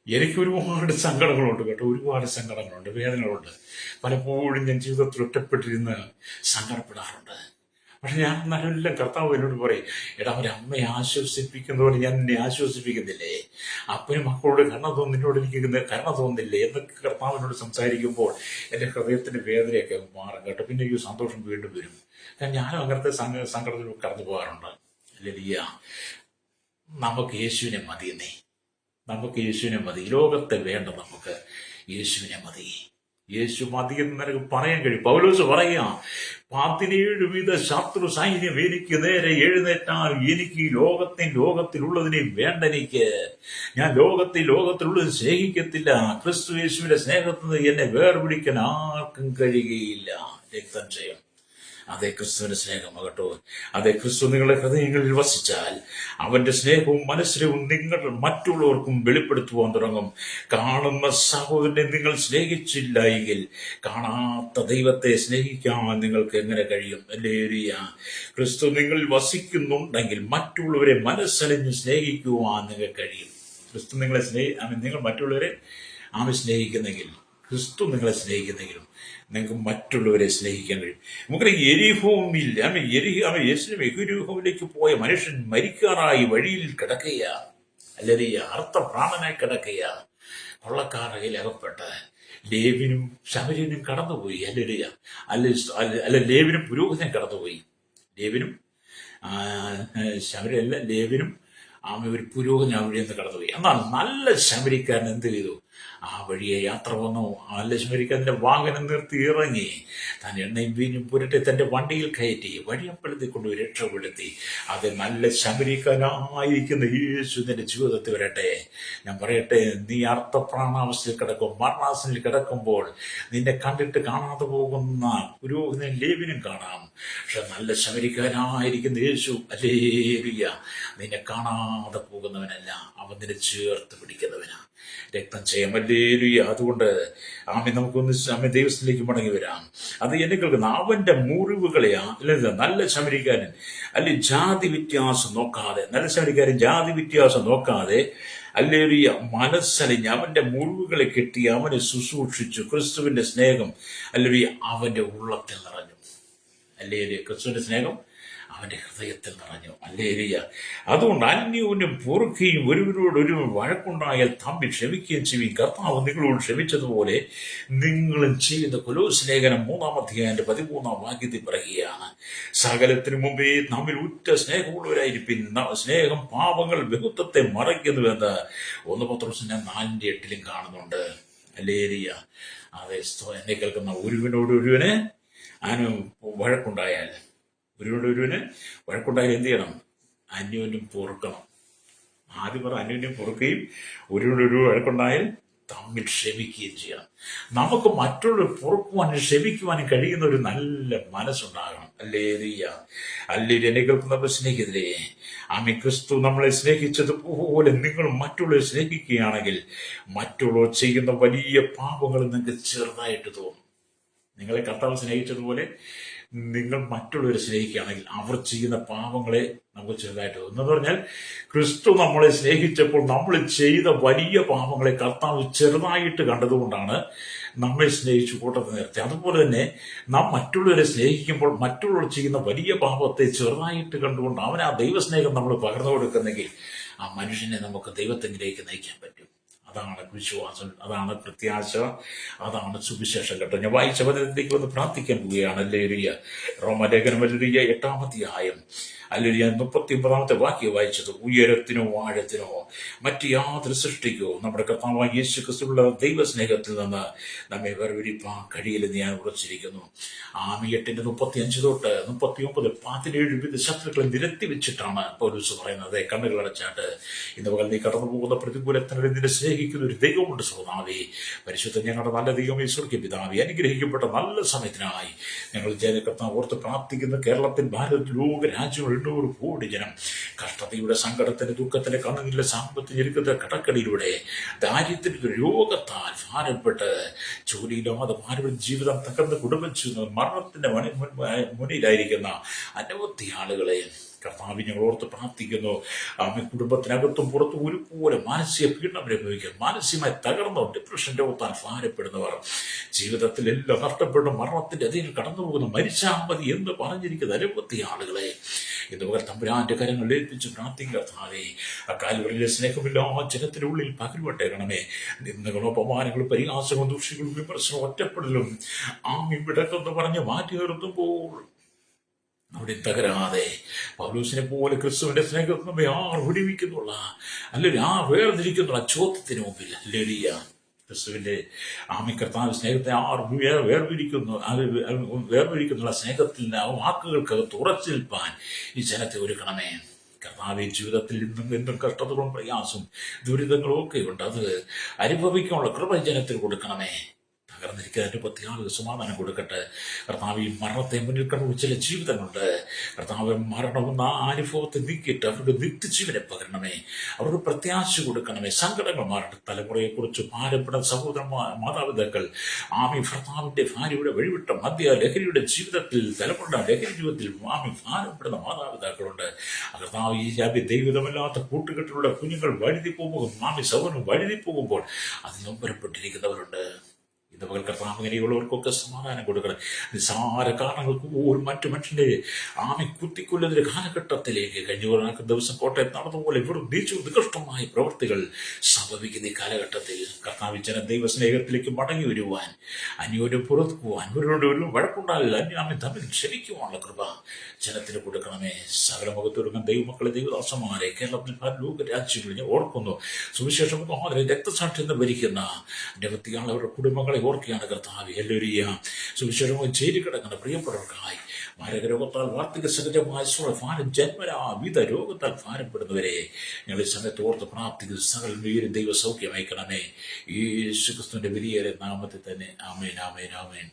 എനിക്ക് ഒരുപാട് സങ്കടങ്ങളുണ്ട് കേട്ടോ, ഒരുപാട് സങ്കടങ്ങളുണ്ട്, വേദനകളുണ്ട്. പലപ്പോഴും ഞാൻ ജീവിതത്തിൽ ഒറ്റപ്പെട്ടിരുന്ന് സങ്കടപ്പെടാറുണ്ട്. പക്ഷെ ഞാൻ നല്ല കർത്താവ് എന്നോട് പറയും, എടാ, ഒരമ്മയെ ആശ്വസിപ്പിക്കുന്നതുപോലെ ഞാൻ നിന്നെ ആശ്വസിപ്പിക്കുന്നില്ലേ? അപ്പനും മക്കളോട് കരുണ നിന്നോട് എനിക്ക് കരുണ തോന്നുന്നില്ലേ എന്നൊക്കെ കർത്താവിനോട് സംസാരിക്കുമ്പോൾ എൻ്റെ ഹൃദയത്തിന്റെ വേദനയൊക്കെ മാറും കേട്ടോ. പിന്നെ ഈ സന്തോഷം വീണ്ടും വരും. ഞാനും അങ്ങനത്തെ സങ്കടത്തിൽ കടന്നു പോകാറുണ്ട്. ഹല്ലേലൂയ. നമുക്ക് യേശുവിനെ മതിയെന്നേ, നമുക്ക് യേശുവിനെ മതി. ലോകത്തെ വേണ്ട, നമുക്ക് യേശുവിനെ മതി. യേശു മതി എന്ന് നിനക്ക് പറയാൻ കഴിയും. പൗലോസ് പറയാ, 17 വിധ ശത്രു സൈന്യം എനിക്ക് നേരെ എഴുന്നേറ്റാൽ എനിക്ക് ഈ ലോകത്തിലുള്ളതിനെ വേണ്ട. എനിക്ക് ഞാൻ ലോകത്തിലുള്ളത് സ്നേഹിക്കത്തില്ല. ക്രിസ്തു യേശുവിന്റെ സ്നേഹത്തിന് എന്നെ വേർപിടിക്കാൻ ആർക്കും കഴിയുകയില്ല. രക്തം അതേ ക്രിസ്തുവിന്റെ സ്നേഹമാകട്ടോ. അതേ ക്രിസ്തു നിങ്ങളുടെ ഹൃദയങ്ങളിൽ വസിച്ചാൽ അവന്റെ സ്നേഹവും മനസ്സിലും നിങ്ങൾ മറ്റുള്ളവർക്കും വെളിപ്പെടുത്തുവാൻ തുടങ്ങും. കാണുന്ന സഹോദരനെ നിങ്ങൾ സ്നേഹിച്ചില്ല എങ്കിൽ കാണാത്ത ദൈവത്തെ സ്നേഹിക്കാൻ നിങ്ങൾക്ക് എങ്ങനെ കഴിയും? ഹല്ലേലൂയ. ക്രിസ്തു നിങ്ങളിൽ വസിക്കുന്നുണ്ടെങ്കിൽ മറ്റുള്ളവരെ മനസ്സലിഞ്ഞ് സ്നേഹിക്കുവാൻ നിങ്ങൾക്ക് കഴിയും. ക്രിസ്തു നിങ്ങൾ മറ്റുള്ളവരെ സ്നേഹിക്കുന്നെങ്കിൽ, ക്രിസ്തു നിങ്ങളെ സ്നേഹിക്കുന്നെങ്കിലും നിങ്ങൾക്ക് മറ്റുള്ളവരെ സ്നേഹിക്കാൻ കഴിയും. നമുക്കറിയാം, യെരിഹോവിലേക്ക് പോയ മനുഷ്യൻ മരിക്കാറായി വഴിയിൽ കിടക്കുക, അല്ലാതെ അർത്ഥപ്രാണനായി കിടക്കുക. കൊള്ളക്കാരകയിൽ അകപ്പെട്ട് ലേവ്യനും ശമര്യനും കടന്നുപോയി. അല്ല ലേവ്യനും പുരോഹിതനും കടന്നുപോയി. ലേവ്യനും ശമര്യല്ല, ലേവ്യനും ഒരു പുരോഹിതൻ ആ വഴിയിൽ നിന്ന് കടന്നുപോയി. എന്നാൽ നല്ല ശമരിക്കാരൻ എന്ത് ചെയ്തു? ആ വഴിയെ യാത്ര വന്നു. നല്ല ശമരിക്കാരന്റെ വാഹനം നിർത്തി ഇറങ്ങി, താൻ എണ്ണയും വീഞ്ഞും പുരട്ടി തന്റെ വണ്ടിയിൽ കയറ്റി വഴിയമ്പലത്തിൽ കൊണ്ടുപോയി രക്ഷപ്പെടുത്തി. അത് നല്ല ശമരിക്കാനായിരിക്കുന്ന യേശു നിന്റെ ജീവിതത്തിൽ വരട്ടെ. ഞാൻ പറയട്ടെ, നീ അർത്ഥപ്രാണാവസ്ഥയിൽ കിടക്കും, മരണാസനിൽ കിടക്കുമ്പോൾ നിന്നെ കണ്ടിട്ട് കാണാതെ പോകുന്ന പുരോഹിതനും ലേവ്യനും കാണാം. പക്ഷെ നല്ല ശമരിക്കാനായിരിക്കുന്ന യേശു, ഹല്ലേലൂയ, നിന്നെ കാണാതെ പോകുന്നവനല്ല, അവൻ നിന്നെ ചേർത്ത് പിടിക്കുന്നവനാ. രക്തം ചെയ്യാം. ഹല്ലേലൂയ. അതുകൊണ്ട് നമുക്കൊന്ന് ദൈവത്തിലേക്ക് മടങ്ങി വരാം. അത് എന്നെ കേൾക്കുന്ന അവന്റെ മുറിവുകളെ നല്ല ശമരിക്കാരൻ അല്ലെ ജാതി വ്യത്യാസം നോക്കാതെ, നല്ല ശമരിക്കാരൻ ജാതി വ്യത്യാസം നോക്കാതെ ഹല്ലേലൂയ മനസ്സലിഞ്ഞ് അവന്റെ മുറിവുകളെ കെട്ടി അവനെ ശുശ്രൂഷിച്ചു. ക്രിസ്തുവിന്റെ സ്നേഹം ഹല്ലേലൂയ അവന്റെ ഉള്ളത്തിൽ നിറഞ്ഞു. ഹല്ലേലൂയ. ക്രിസ്തുവിന്റെ സ്നേഹം അവന്റെ ഹൃദയത്തിൽ നിറഞ്ഞു. ഹല്ലേലൂയ. അതുകൊണ്ട് അന്യോന്യം പൊറുക്കുകയും ഒരുവരോടൊരുവൻ വഴക്കുണ്ടായാൽ തമ്മിൽ ക്ഷമിക്കുകയും ചെയ്യും. കർത്താവ് നിങ്ങളോട് ക്ഷമിച്ചതുപോലെ നിങ്ങളും ചെയ്യുന്ന കൊലോസ്യലേഖനം 3-ാം അധ്യായത്തിന്റെ 13-ാം വാക്യത്തിൽ പറയുകയാണ്, സകലത്തിനു മുമ്പേ നമ്മിൽ ഉറ്റ സ്നേഹമുള്ളവരായിരിപ്പിൻ. സ്നേഹം പാപങ്ങൾ ബഹുത്വത്തെ മറയ്ക്കുന്നുവെന്ന് 1 പത്രോസിന്റെ 4:8 കാണുന്നുണ്ട്. ഹല്ലേലൂയ. അതെ, എന്നെ കേൾക്കുന്ന ഒരുവനോടൊരുവന് വഴക്കുണ്ടായാൽ എന്ത് ചെയ്യണം? അന്യോന്യം പൊറുക്കണം. ആദ്യം അന്യോന്യം പൊറുക്കുകയും ഒരുവനൊരു വഴക്കുണ്ടായാൽ തമ്മിൽ ക്ഷമിക്കുകയും ചെയ്യണം. നമുക്ക് മറ്റുള്ളവർ പൊറുക്കുവാനും ക്ഷമിക്കുവാനും കഴിയുന്ന ഒരു നല്ല മനസ്സുണ്ടാകണം. ഹല്ലേലൂയ. എന്നെ കേൾക്കുന്ന പ്രശ്നക്കെതിരെ ക്രിസ്തു നമ്മളെ സ്നേഹിച്ചതുപോലെ നിങ്ങൾ മറ്റുള്ളവരെ സ്നേഹിക്കുകയാണെങ്കിൽ മറ്റുള്ളവർ ചെയ്യുന്ന വലിയ പാപങ്ങൾ നിങ്ങൾക്ക് ചെറുതായിട്ട് തോന്നും. നിങ്ങളെ കർത്താവ് സ്നേഹിച്ചതുപോലെ നിങ്ങൾ മറ്റുള്ളവരെ സ്നേഹിക്കുകയാണെങ്കിൽ അവർ ചെയ്യുന്ന പാപങ്ങളെ നമുക്ക് ചെറുതായിട്ട് തോന്നും. എന്ന് പറഞ്ഞാൽ ക്രിസ്തു നമ്മളെ സ്നേഹിച്ചപ്പോൾ നമ്മൾ ചെയ്ത വലിയ പാപങ്ങളെ കർത്താവ് ചെറുതായിട്ട് കണ്ടതുകൊണ്ടാണ് നമ്മെ സ്നേഹിച്ചു കൂട്ടത്തിൽ നിർത്തി. അതുപോലെ തന്നെ നാം മറ്റുള്ളവരെ സ്നേഹിക്കുമ്പോൾ മറ്റുള്ളവർ ചെയ്യുന്ന വലിയ പാപത്തെ ചെറുതായിട്ട് കണ്ടുകൊണ്ട് അവന് ആ ദൈവസ്നേഹം നമ്മൾ പകർന്നു കൊടുക്കുന്നെങ്കിൽ ആ മനുഷ്യനെ നമുക്ക് ദൈവത്തിലേക്ക് നയിക്കാൻ പറ്റും. അതാണ് വിശ്വാസം, അതാണ് പ്രത്യാശ, അതാണ് സുവിശേഷം കേട്ടോ. ഞാൻ വായിച്ച വചനത്തിലേക്ക് വന്ന് പ്രാർത്ഥിക്കാൻ പോവുകയാണ്. ഹല്ലേലൂയ. റോമലേഖനം 8-ാം അധ്യായം 39-ാമത്തെ വാക്യം വായിച്ചത്, ഉയരത്തിനോ ആഴത്തിനോ മറ്റ് യാതൊരു സൃഷ്ടിക്കോ നമ്മുടെ കർത്താവായ യേശു ക്രിസ്തുവിലുള്ള ദൈവസ്നേഹത്തിൽ നിന്ന് നമ്മെ വേർപിരിപ്പാൻ കഴിയില്ലെന്ന് ഞാൻ ഉറച്ചിരിക്കുന്നു. 8:35 തൊട്ട് 39 17 വിവിധ ശത്രുക്കളെ നിരത്തി വെച്ചിട്ടാണ് പൗലോസ് പറയുന്നത്. കണ്ണുകളടച്ചാട്ട് ഇന്ന് പകൽ നീ കടന്നു പോകുന്ന പ്രതികൂലത്തിനെ നിന്നെ സ്നേഹിക്കുന്ന ഒരു ദൈവമുണ്ട്. സ്വതാവേ പരിശുദ്ധ ഞങ്ങളുടെ നല്ല ദൈവമേ, സ്വർഗ്ഗ പിതാവേ, അനുഗ്രഹിക്കപ്പെട്ട നല്ല സമയത്തിനായി ഞങ്ങൾ കർത്താവ് ഓർത്ത് പ്രാർത്ഥിക്കുന്ന കേരളത്തിൽ, ഭാരതത്തിൽ, ലോക രാജ്യങ്ങൾ 800 കോടി ജനം കഷ്ടതയുടെ, സങ്കടത്തിന്റെ, ദുഃഖത്തിന്റെ, കണ്ണുനീരിലെ, സാമ്പത്തിക ഞെരുക്കത്തിന്റെ കടക്കടിയിലൂടെ ദാരിദ്ര്യത്തിന്റെ രോഗത്താൽ ഭാരപ്പെട്ട് ജോലിയില്ലാതെ ഭാരപ്പെട്ട ജീവിതം തകർന്ന് കുടുംബജീവിതം മരണത്തിന്റെ മുന്നിലായിരിക്കുന്ന അനവധി ആളുകളെ കർത്താവ് ഞങ്ങൾ ഓർത്ത് പ്രാർത്ഥിക്കുന്നു. കുടുംബത്തിനകത്തും പുറത്തും ഒരുപോലെ മാനസിക പീഡനം അനുഭവിക്കുക, മാനസികമായി തകർന്നോ ഡിപ്രഷൻ രോഗത്താൽ ഭാരപ്പെടുന്നവർ, ജീവിതത്തിൽ എല്ലാം നഷ്ടപ്പെടുന്ന മരണത്തിന്റെ അധീനം കടന്നുപോകുന്ന, മരിച്ചാൽ മതി എന്ന് പറഞ്ഞിരിക്കുന്ന അനവധി ആളുകളെ ഇതുപോലെ തമ്പുരാന്റെ കരങ്ങളിൽ ഏൽപ്പിച്ച് പ്രാർത്ഥിക്കുക. കർത്താവേ, കാൽവരിയിലെ സ്നേഹമില്ലാ ജനത്തിനുള്ളിൽ പകരുവട്ടേക്കണമേ. നിന്ദകളും അപമാനങ്ങളും പരിഹാസങ്ങളും ദൂഷ്യങ്ങളും വിമർശനവും ഒറ്റപ്പെടലും വിടക്കെന്ന് പറഞ്ഞ് മാറ്റി നിർത്തുമ്പോൾ അവിടെ തകരാതെ പൗലോസിനെ പോലെ ക്രിസ്തുവിന്റെ സ്നേഹത്തിൽ നമ്മെ വിടിവിക്കുന്നുള്ള അല്ലെങ്കിൽ വേർതിരിക്കുന്നുള്ള ചോദ്യത്തിന് മുമ്പിൽ ഹല്ലേലൂയ, ക്രിസ്തുവിന്റെ കർത്താവ് സ്നേഹത്തെ വേർപിരിക്കുന്നുള്ള സ്നേഹത്തിൽ ആ വാക്കുകൾക്കകത്ത് ഉറച്ചു നിൽപ്പാൻ ഈ ജനത്തെ ഒരുക്കണമേ. കർത്താവെ, ജീവിതത്തിൽ ഇന്നും കഷ്ടതകളും പ്രയാസവും ദുരിതങ്ങളും ഒക്കെ ഉണ്ട്. അത് അനുഭവിക്കാനുള്ള കൃപ ജനത്തിൽ കൊടുക്കണമേ. തകർന്നിരിക്കുന്നതിന്റെ 10 ആളുകൾ സമാധാനം കൊടുക്കട്ടെ. കർത്താവ്, ഈ മരണത്തെ മുന്നിൽ കണ്ടു ചില ജീവിതങ്ങളുണ്ട്. കർത്താവ്, മരണമെന്ന ആ അനുഭവത്തെ നീക്കിയിട്ട് അവർക്ക് നിത്യജീവനെ പകരണമേ. അവർക്ക് പ്രത്യാശ കൊടുക്കണമേ. സങ്കടങ്ങൾ മാറട്ടെ. തലമുറയെക്കുറിച്ച് ഭാരപ്പെടുന്ന സഹോദര മാതാപിതാക്കൾ ഭർത്താവിന്റെ ഭാര്യയുടെ വഴിവിട്ട മദ്യ ലഹരിയുടെ ജീവിതത്തിൽ, തലമുറ ലഹരി ജീവിതത്തിൽ ഭാരപ്പെടുന്ന മാതാപിതാക്കളുണ്ട്. കർത്താവ്, ഈ ദൈവികമല്ലാത്ത കൂട്ടുകെട്ടിലുള്ള കുഞ്ഞുങ്ങൾ വഴുതി പോകുമ്പോൾ, സൗകര്യം വഴുതി പോകുമ്പോൾ അത് നൊമ്പരപ്പെട്ടിരിക്കുന്നവരുണ്ട്. ഇത് പകൽ കർത്താവ് ഇങ്ങനെയുള്ളവർക്കൊക്കെ സമാധാനം കൊടുക്കണം. നിസ്സാര കാരണങ്ങൾക്ക് പോലും മറ്റു മനുഷ്യന്റെ കുത്തിക്കൊല്ലുന്ന കാലഘട്ടത്തിലേക്ക് കഴിഞ്ഞ ദിവസം കോട്ടയം നടന്നുപോലെ വെറും നികഷ്ടമായ പ്രവൃത്തികൾ സംഭവിക്കുന്ന ഈ കാലഘട്ടത്തിൽ കർത്താവ് ജന ദൈവസ്നേഹത്തിലേക്ക് മടങ്ങി വരുവാൻ, അന്യോന്യം പുറത്തുപോവാൻ, ഇവരോട് ഒരു വഴക്കുണ്ടാകില്ല, അന്യോന്യം തമ്മിൽ ക്ഷമിക്കുവാനുള്ള കൃപ ജനത്തിന് കൊടുക്കണമേ. സകല മുഖത്തൊരുങ്ങുന്ന ദൈവമക്കളെ, ദൈവദാസന്മാരെ കേരളത്തിൽ പല ലോക രാജ്യങ്ങളിൽ ഞാൻ ഓർക്കുന്നു. സുവിശേഷം രക്തസാക്ഷ്യം ഭരിക്കുന്ന നിരവധിയാണ് അവരുടെ കുടുംബങ്ങളെ ഓർക്കുകയാണ്. കർത്താവ്, ഹല്ലേലൂയ. സുവിശേഷമായി ജയിലിൽ കിടക്കുന്ന പ്രിയപ്പെട്ടവർക്കായി മാരകരോഗത്താൽ വാർദ്ധക്യ സഹജമായ ജന്മനാവിധ രോഗത്താൽ ഭാരപ്പെടുന്നവരെ ഞങ്ങൾ ഈ സമയത്ത് ഓർത്ത് പ്രാർത്ഥിക്കുന്ന സകല ദൈവ സൗഖ്യം അയക്കണമേ. യേശു ക്രിസ്തുവിന്റെ വലിയ നാമത്തിൽ തന്നെ. ആമേൻ, ആമേൻ, ആമേൻ.